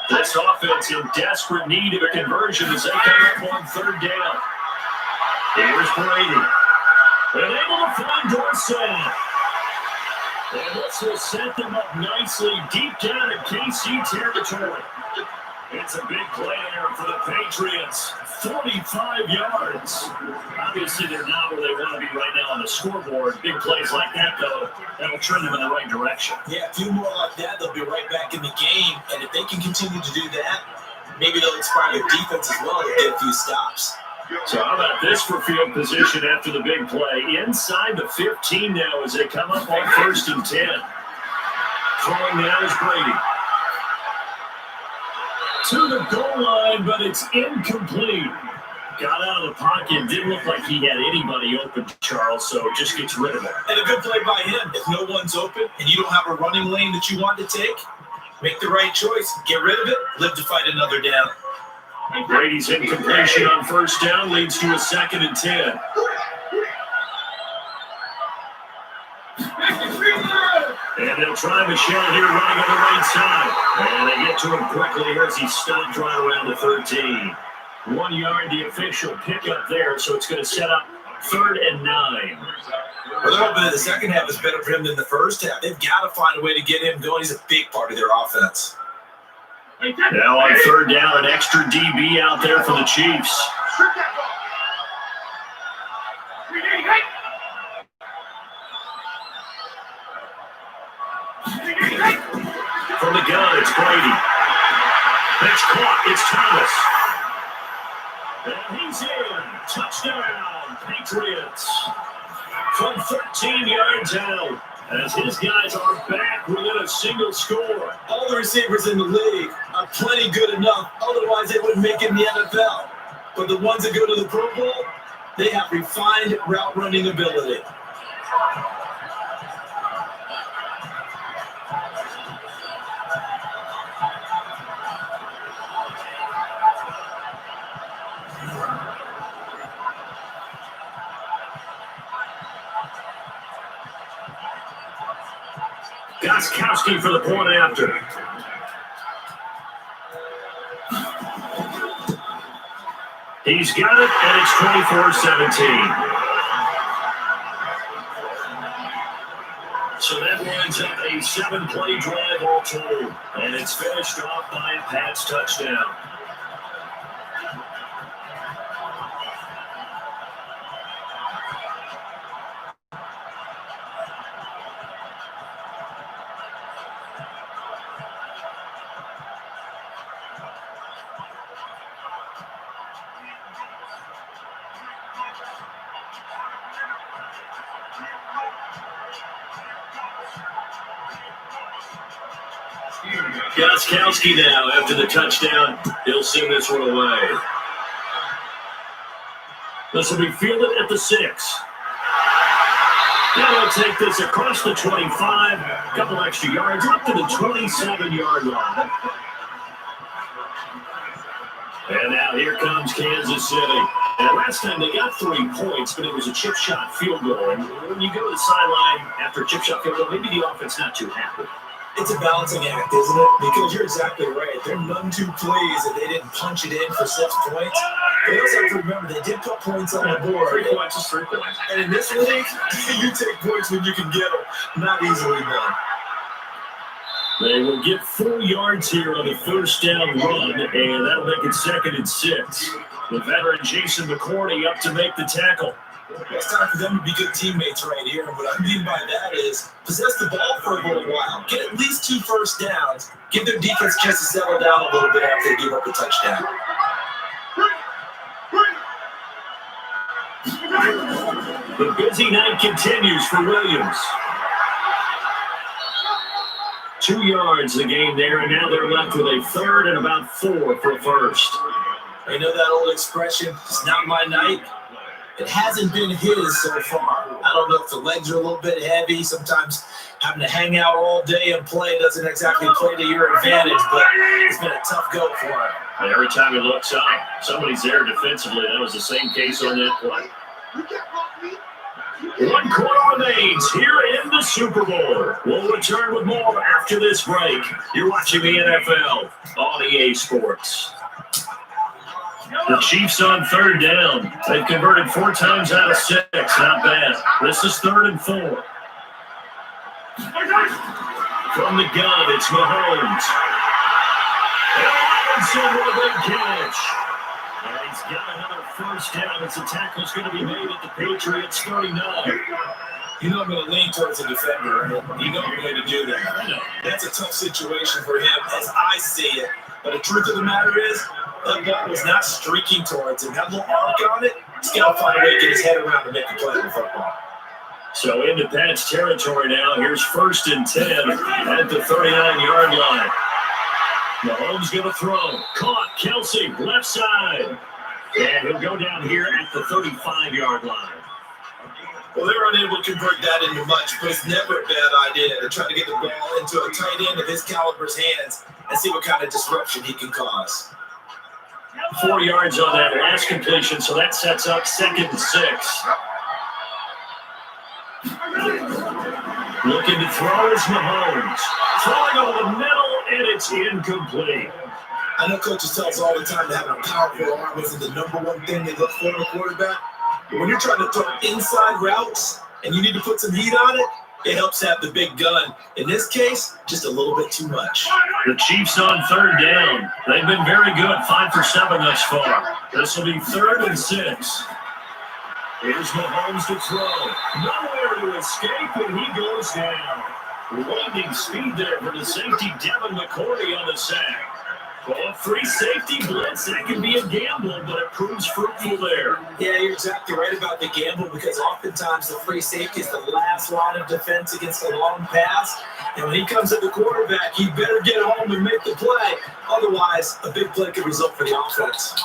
This offense in desperate need of a conversion as they come up on 3rd down. Here's Brady. And able to find Dorsett. And this will set them up nicely deep down in KC territory. It's a big play there for the Patriots. 45 yards. Obviously, they're not where they want to be right now on the scoreboard. Big plays like that, though, that'll turn them in the right direction. Yeah, a few more like that, they'll be right back in the game. And if they can continue to do that, maybe they'll inspire their defense as well to get a few stops. So how about this for field position after the big play? Inside the 15 now as they come up on 1st and 10. Throwing now is Brady. To the goal line, but it's incomplete. Got out of the pocket. Didn't look like he had anybody open, Charles, so it just gets rid of it. And a good play by him. If no one's open and you don't have a running lane that you want to take, make the right choice. Get rid of it. Live to fight another down. And Brady's incompletion on 1st down leads to a 2nd and 10. And they'll try Michelle here running on the right side. And they get to him quickly as he stopped right around the 13. 1 yard, the official pickup there, so it's going to set up 3rd and 9. Well, they're hoping that the second half is better for him than the first half. They've got to find a way to get him going. He's a big part of their offense. Now on third down, an extra DB out there for the Chiefs. From the gun, it's Brady. That's caught. It's Thomas. And he's in. Touchdown, Patriots. From 13 yards out, as his guys are back within a single score. All the receivers in the league are plenty good enough. Otherwise, they wouldn't make it in the NFL. But the ones that go to the Pro Bowl, they have refined route running ability. Goskowski for the point after. He's got it, and it's 24-17. So that winds up a 7-play drive all total, and it's finished off by a Pats touchdown. Goskowski now after the touchdown. He'll send this one away. This will be fielded at the 6. Now they'll take this across the 25, a couple extra yards, up to the 27-yard line. And now here comes Kansas City. And last time they got 3 points, but it was a chip shot field goal. And when you go to the sideline after a chip shot field goal, maybe the offense not too happy. It's a balancing act, isn't it? Because you're exactly right. They're none too pleased that they didn't punch it in for 6 points. They also have to remember they did put points on the board. 3 points is 3 points. And in this league, you take points when you can get them. Not easily done. They will get 4 yards here on the first down run, and that'll make it 2nd and 6. The veteran Jason McCourty up to make the tackle. It's time for them to be good teammates right here. And what I mean by that is possess the ball for a little while. Get at least 2 first downs. Give their defense a chance to settle down a little bit after they give up a touchdown. The busy night continues for Williams. 2 yards the game there, and now they're left with a 3rd and about 4 for a first. You know that old expression, it's not my night? It hasn't been his so far. I don't know if the legs are a little bit heavy. Sometimes having to hang out all day and play doesn't exactly play to your advantage, but it's been a tough go for him. And every time he looks up, somebody's there defensively. That was the same case on that play. 1 quarter remains here in the Super Bowl. We'll return with more after this break. You're watching the NFL on EA Sports. The Chiefs on 3rd down. They've converted 4 times out of 6. Not bad. This is 3rd and 4. From the gun, it's Mahomes. And Robinson with a big catch. And he's got another first down as the tackle's going to be made at the Patriots 39. You know I'm going to lean towards the defender. You know I'm going to do that. I know. That's a tough situation for him as I see it. But the truth of the matter is, that ball was not streaking towards him. That little arc on it, he's got to find a way to get his head around to make a play on the football. So into Pat's territory now. Here's 1st and 10 at the 39-yard line. Mahomes going to throw. Caught. Kelsey, left side. And he'll go down here at the 35-yard line. Well, they're unable to convert that into much, but it's never a bad idea to try to get the ball into a tight end of his caliber's hands and see what kind of disruption he can cause. 4 yards on that last completion, so that sets up 2nd and 6. Looking to throw is Mahomes. Throwing over the middle, and it's incomplete. I know coaches tell us all the time that having a powerful arm isn't the number one thing they look for in a quarterback. But when you're trying to throw inside routes, and you need to put some heat on it, it helps have the big gun. In this case, just a little bit too much. The Chiefs on 3rd down. They've been very good, 5 for 7 thus far. This will be 3rd and 6. Here's Mahomes to throw. Nowhere to escape, and he goes down. Lightning speed there for the safety, Devin McCourty on the sack. Well, free safety blitz, that can be a gamble, but it proves fruitful there. Yeah, you're exactly right about the gamble, because oftentimes the free safety is the last line of defense against a long pass. And when he comes at the quarterback, he better get home and make the play. Otherwise, a big play could result for the offense.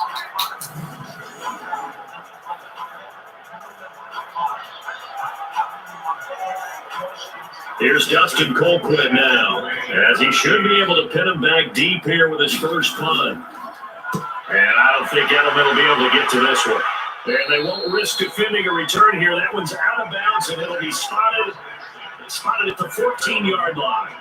Here's Dustin Colquitt now, as he should be able to pin him back deep here with his first punt. And I don't think Edelman will be able to get to this one. And they won't risk defending a return here. That one's out of bounds, and it'll be spotted at the 14-yard line.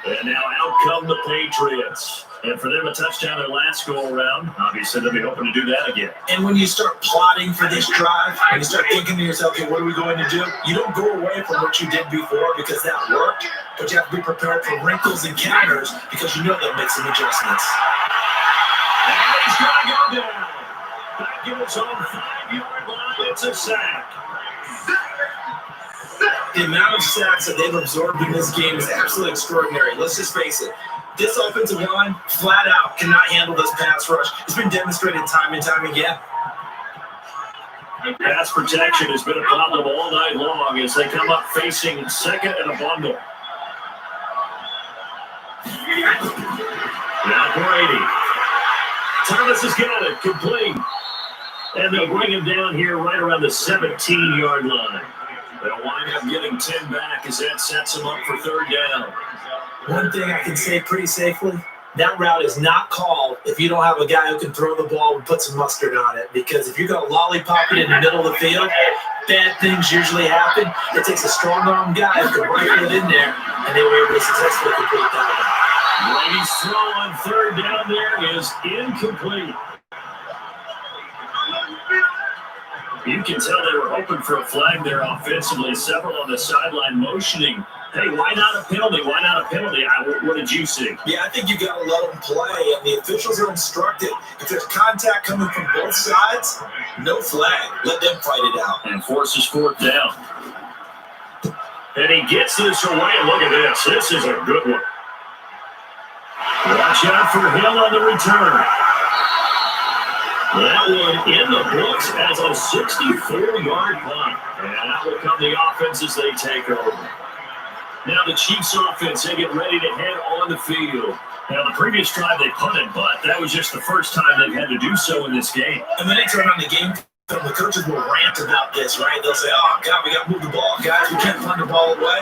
And now out come the Patriots. And for them, a touchdown their last go-around. Obviously, they'll be hoping to do that again. And when you start plotting for this drive, when you start thinking to yourself, okay, what are we going to do? You don't go away from what you did before because that worked, but you have to be prepared for wrinkles and counters because you know they'll make some adjustments. And he's going to go down. Back in his own 5-yard line, it's a sack. The amount of sacks that they've absorbed in this game is absolutely extraordinary. Let's just face it. This offensive line, flat out, cannot handle this pass rush. It's been demonstrated time and time again. Pass protection has been a problem all night long as they come up facing second and a bundle. Now Brady. Thomas has got it, complete. And they'll bring him down here right around the 17-yard line. They'll wind up getting 10 back as that sets them up for 3rd down. One thing I can say pretty safely, that route is not called if you don't have a guy who can throw the ball and put some mustard on it. Because if you're going to lollipop it in the middle of the field, bad things usually happen. It takes a strong-arm guy who can rifle it in there, and they were able to successfully complete that one. Brady's throw on 3rd down there is incomplete. You can tell they were hoping for a flag there offensively. Several on the sideline motioning, hey, why not a penalty? Why not a penalty? What did you see? Yeah, I think you got to let them play, and the officials are instructed. If there's contact coming from both sides, no flag. Let them fight it out. And forces 4th down. And he gets this away. Look at this. This is a good one. Watch out for Hill on the return. That one in the books as a 64-yard punt. And that will come the offense as they take over. Now the Chiefs offense, they get ready to head on the field. Now the previous drive they punted, but that was just the first time they've had to do so in this game. And when they turn on the game, the coaches will rant about this, right? They'll say, oh, God, we got to move the ball, guys. We can't punt the ball away.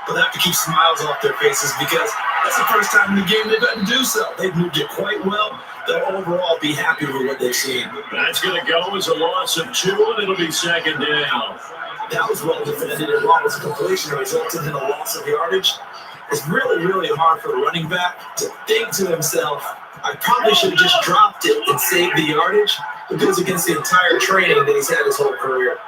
But they have to keep smiles off their faces because that's the first time in the game they've had to do so. They've moved it quite well. They'll overall be happy with what they've seen. That's going to go as a loss of 2, and it'll be 2nd down. That was well defended, and while its completion resulted in a loss of yardage, it's really, really hard for a running back to think to himself, I probably should have just dropped it and saved the yardage. It goes against the entire training that he's had his whole career.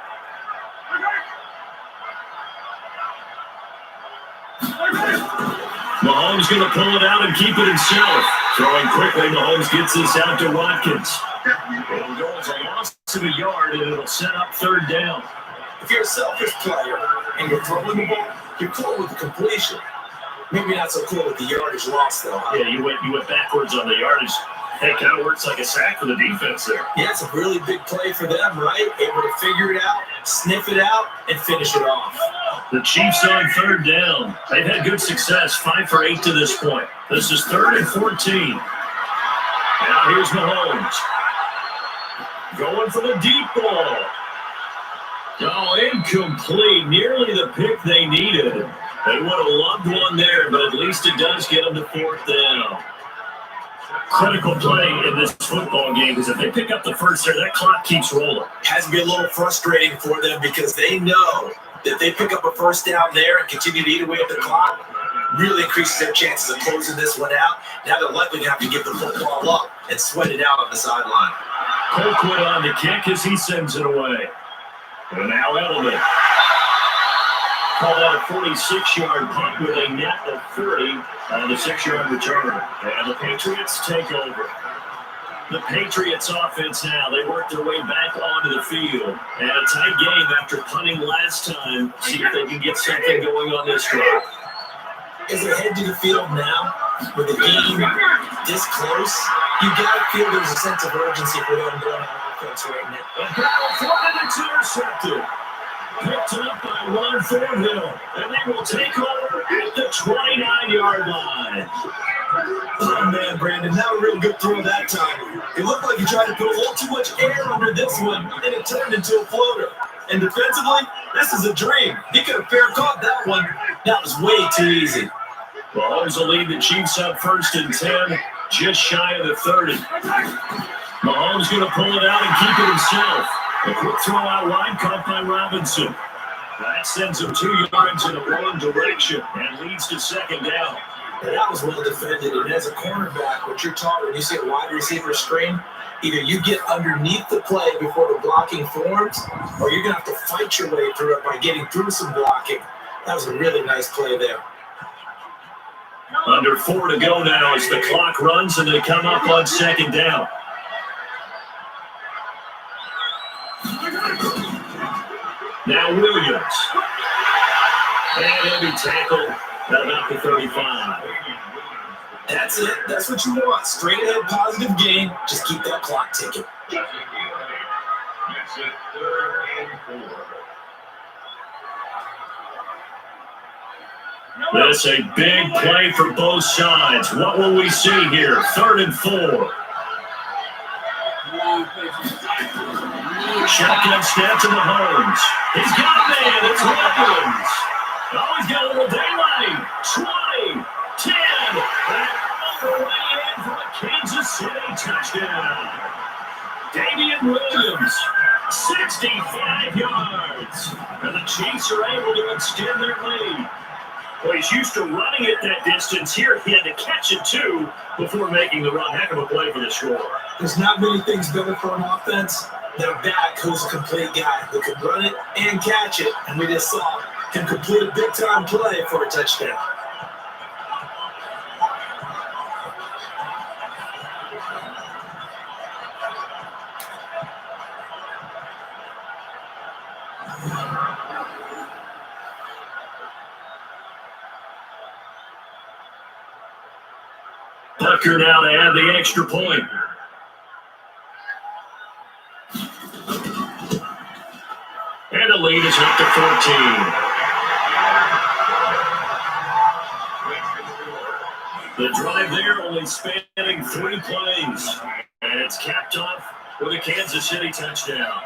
Mahomes going to pull it out and keep it himself. Throwing quickly, Mahomes gets this out to Watkins. It'll go as a loss of a yard, and it'll set up 3rd down. If you're a selfish player and you're throwing the ball, you're cool with the completion. Maybe not so cool with the yardage loss, though. Huh? Yeah, you went backwards on the yardage. That kind of works like a sack for the defense there. Yeah, it's a really big play for them, right? Able to figure it out, sniff it out, and finish it off. The Chiefs on 3rd down. They've had good success, 5 for 8 to this point. This is 3rd and 14. Now here's Mahomes. Going for the deep ball. Oh, incomplete. Nearly the pick they needed. They would have loved one there, but at least it does get them to 4th down. Critical play in this football game because if they pick up the first there, that clock keeps rolling. Has to be a little frustrating for them because they know that if they pick up a first down there and continue to eat away at the clock, really increases their chances of closing this one out. Now they're likely to have to give the football up and sweat it out on the sideline. Colquitt on the kick as he sends it away. And now Edelman. Call that a 46-yard punt with a net of 30 on the 6-yard return. And the Patriots take over. The Patriots offense now, they work their way back onto the field. And a tight game after punting last time. See if they can get something going on this drive. As they head to the field now, with the game this close, you got to feel there's a sense of urgency for them going on offense right now. And battle for it, and it's intercepted. Picked up by Ron Thornhill, and they will take over at the 29-yard line. Oh, man, Brandon, not a real good throw that time. It looked like he tried to put a little too much air under this one, and it turned into a floater. And defensively, this is a dream. He could have fair caught that one. That was way too easy. Mahomes will lead the Chiefs up 1st and 10, just shy of the 30. Mahomes going to pull it out and keep it himself. A quick throw out wide, caught by Robinson. That sends him 2 yards in the wrong direction and leads to 2nd down. And that was well defended. And as a cornerback, what you're taught when you see a wide receiver screen, either you get underneath the play before the blocking forms, or you're going to have to fight your way through it by getting through some blocking. That was a really nice play there. Under 4 to go now as the clock runs and they come up on 2nd down. Now Williams. And heavy tackle at about the 35. That's it. That's what you want. Straight ahead positive gain. Just keep that clock ticking. That's a big play for both sides. What will we see here? 3rd and 4. Shotgun snap to Mahomes. He's got a man. It's Williams. Oh, he's got a little daylight. 20, 10. And all the way in for a Kansas City touchdown. Damian Williams, 65 yards. And the Chiefs are able to extend their lead. Well, he's used to running it that distance. Here, he had to catch it, too, before making the run. Heck of a play for the score. There's not many things better for an offense than a back who's a complete guy who can run it and catch it. And we just saw him complete a big-time play for a touchdown. Tucker now to add the extra point. And the lead is up to 14. The drive there only spanning 3 plays. And it's capped off with a Kansas City touchdown.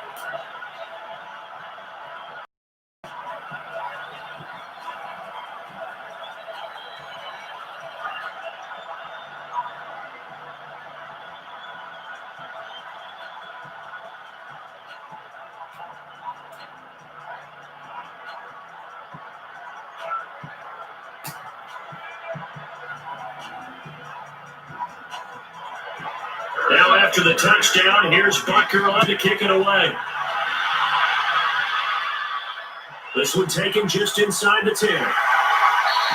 Now after the touchdown, here's Bucker on to kick it away. This one taken just inside the 10.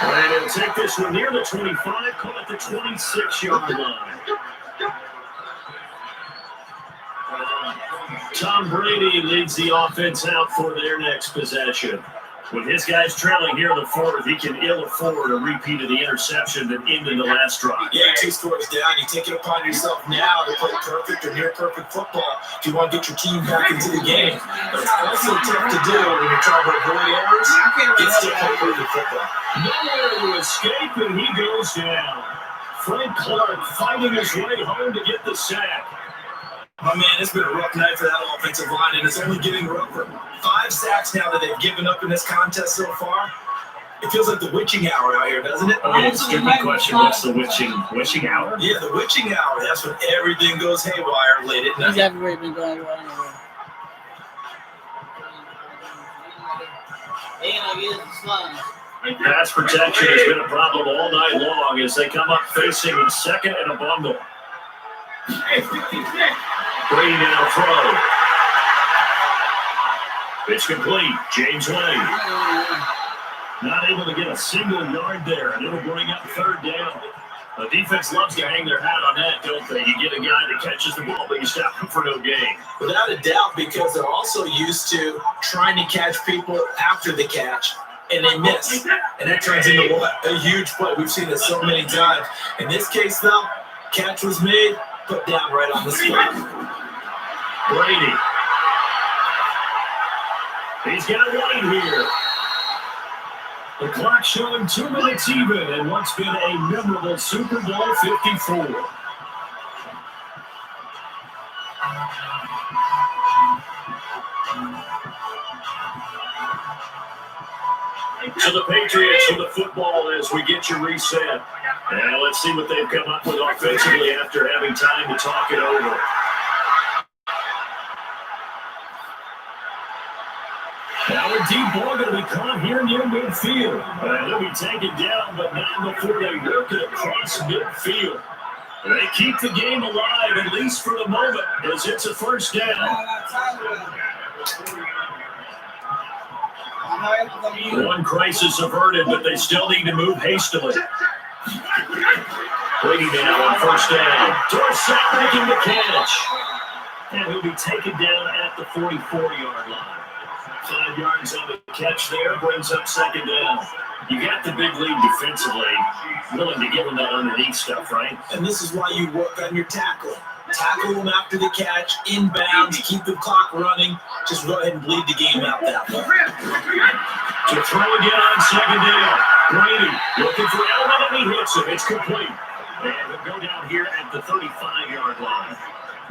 And he'll take this one near the 25, call it the 26-yard line. Tom Brady leads the offense out for their next possession. With his guys trailing here in the 4th, he can ill afford a repeat of the interception that ended the last drive. Yeah, 2 scores down. You take it upon yourself now to play perfect or near perfect football if you want to get your team back into the game. But it's also tough to do when you're trying to avoid errors. Get still play perfect football. Nowhere to escape, and he goes down. Frank Clark fighting his way home to get the sack. My man, it's been a rough night for that offensive line, and it's only getting rougher. 5 sacks now that they've given up in this contest so far. It feels like the witching hour out here, doesn't it? Okay, stupid question. What's the witching hour? Yeah, the witching hour. That's when everything goes haywire late at night. He's everywhere been going wrong. Pass protection has been a problem all night long as they come up facing 2nd and a bundle. Brady now throw. It's complete. James Wade. Not able to get a single yard there, and it'll bring up third down. The defense loves to hang their hat on that, don't they? You get a guy that catches the ball, but you stop him for no gain. Without a doubt, because they're also used to trying to catch people after the catch, and they miss. And that turns into what? A huge play. We've seen it so many times. In this case, though, catch was made, put down right on the spot. Brady. He's got a line here. The clock showing 2 minutes even in what's been a memorable Super Bowl 54. To the Patriots with the football as we get you reset. And let's see what they've come up with offensively after having time to talk it over. Now a deep ball going to be caught here near midfield. They'll be taken down, but not before they work it across midfield. They keep the game alive, at least for the moment, as it's a first down. One crisis averted, but they still need to move hastily. Brady now on first down. Dorsett making the catch. And he'll be taken down at the 44-yard line. 5 yards on the catch there, brings up second down. You got the big lead defensively, willing to give them that underneath stuff, right? And this is why you work on your tackling. Tackle them after the catch, inbounds, keep the clock running. Just go ahead and bleed the game out that way. To throw again on second down. Brady looking for Elman, and he hits it. It's complete. And we'll go down here at the 35-yard line.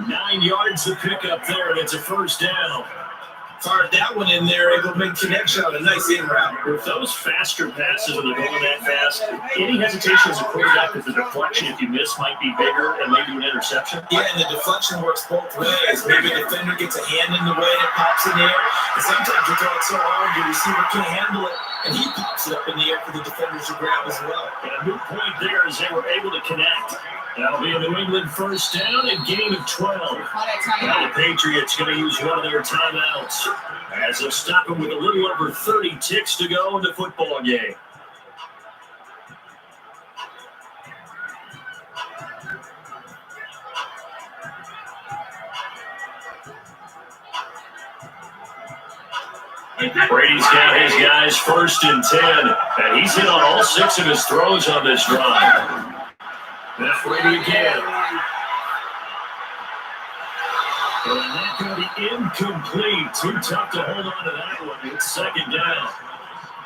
9 yards to pick up there, and it's a first down. Fired that one in there, able to make connection on a nice in route. With those faster passes and they're going that fast, any hesitation as a quarterback with the deflection, if you miss, might be bigger and lead to an interception. Yeah, and the deflection works both ways. Maybe a defender gets a hand in the way and it pops in the air. And sometimes you throw it so hard, your receiver can't handle it, and he pops it up in the air for the defenders to grab as well. And a good point there is they were able to connect. That'll be a New England first down and gain of 12. Now the Patriots going to use one of their timeouts as they'll stop them with a little over 30 ticks to go in the football game. Brady's got his guys first and 10, and he's hit on all 6 of his throws on this drive. That's Brady again. And that could be incomplete. Too tough to hold on to that one. It's second down.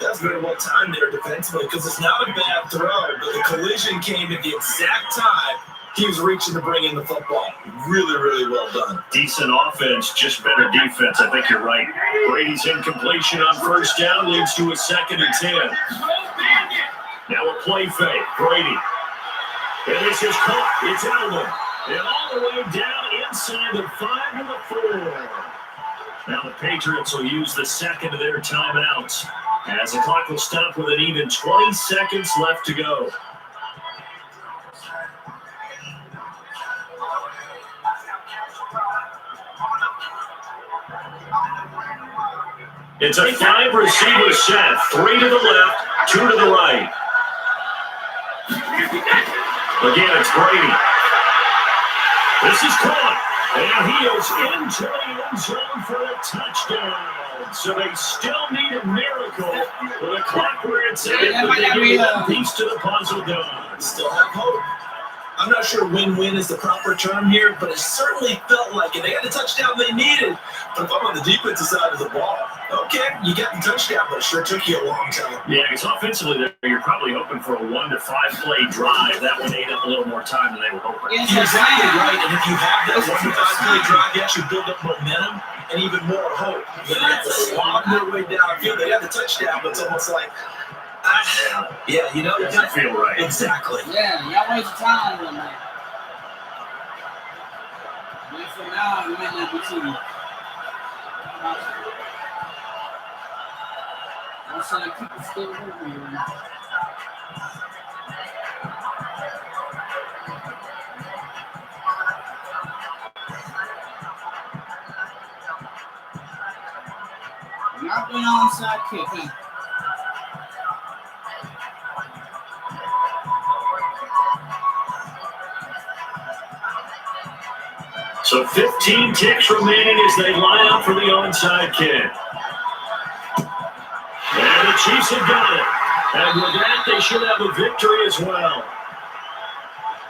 That's very well timed there defensively because it's not a bad throw, but the collision came at the exact time he was reaching to bring in the football. Really, really well done. Decent offense, just better defense. I think you're right. Brady's incompletion on first down leads to a second and 10. Now a play fake. Brady. And this is caught. It's Elman. And all the way down inside the 5 to the 4. Now the Patriots will use the second of their timeouts as the clock will stop with an even 20 seconds left to go. It's a 5-receiver set. 3 to the left, 2 to the right. Again, it's Brady. This is caught. And he is into the end zone for a touchdown. So they still need a miracle with a clock where it's at, but they get one piece to the puzzle done. Still have hope. I'm not sure win-win is the proper term here, but it certainly felt like it. They had the touchdown they needed. But if I'm on the defensive side of the ball, okay, you got the touchdown, but it sure took you a long time. Yeah, because offensively, you're probably hoping for a 1 to 5 play drive. That one ate up a little more time than they were hoping. You're exactly right, and if you have that 1 to 5 play drive, you actually build up momentum and even more hope. But they have to slog their way downfield. They have the touchdown, but it's almost like, yeah, you know, it doesn't feel right. Exactly. Yeah, y'all waste time on that. But for now, it might not be too. I'm trying to keep it still over here. Not been onside kick, huh? So 15 ticks remaining as they line up for the onside kick. And the Chiefs have got it. And with that, they should have a victory as well.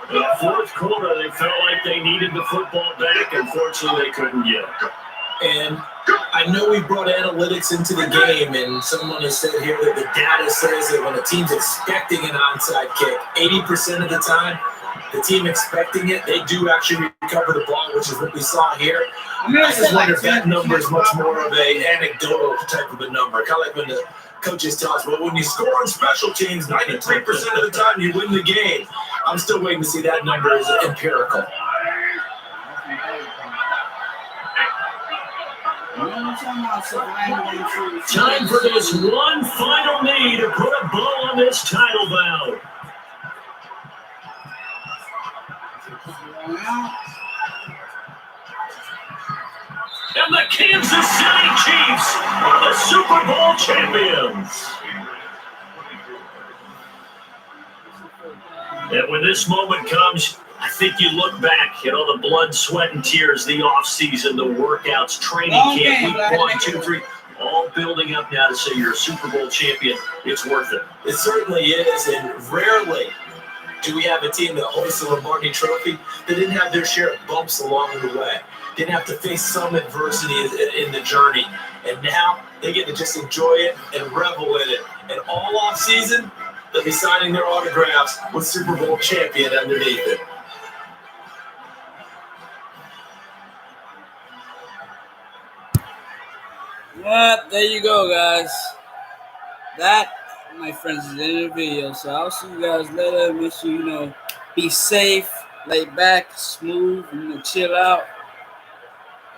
In the fourth quarter, they felt like they needed the football back. Unfortunately, they couldn't get it. And I know we brought analytics into the game, and someone has said here that the data says that when a team's expecting an onside kick, 80% of the time, the team expecting it, they do actually recover the ball, which is what we saw here. I just wonder if that number is much more of an anecdotal type of a number. Kind of like when the coaches tell us, well, when you score on special teams, 93% of the time you win the game. I'm still waiting to see that number as empirical. Time for this one final knee to put a bow on this title bout. And the Kansas City Chiefs are the Super Bowl champions. And when this moment comes, I think you look back at all the blood, sweat, and tears, the offseason, the workouts, training camp, week 1, 2, 3, all building up now to say you're a Super Bowl champion. It's worth it. It certainly is, and rarely do we have a team that hoists the Lombardi Trophy that didn't have their share of bumps along the way, didn't have to face some adversity in the journey, and now they get to just enjoy it and revel in it. And all off season, they'll be signing their autographs with Super Bowl champion underneath it. Well, there you go, guys. That, my friends, is the end of the video. So I'll see you guys later. Make sure be safe, lay back, smooth, chill out.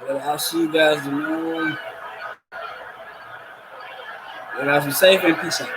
I'll see you guys tomorrow. You guys be safe and peace out.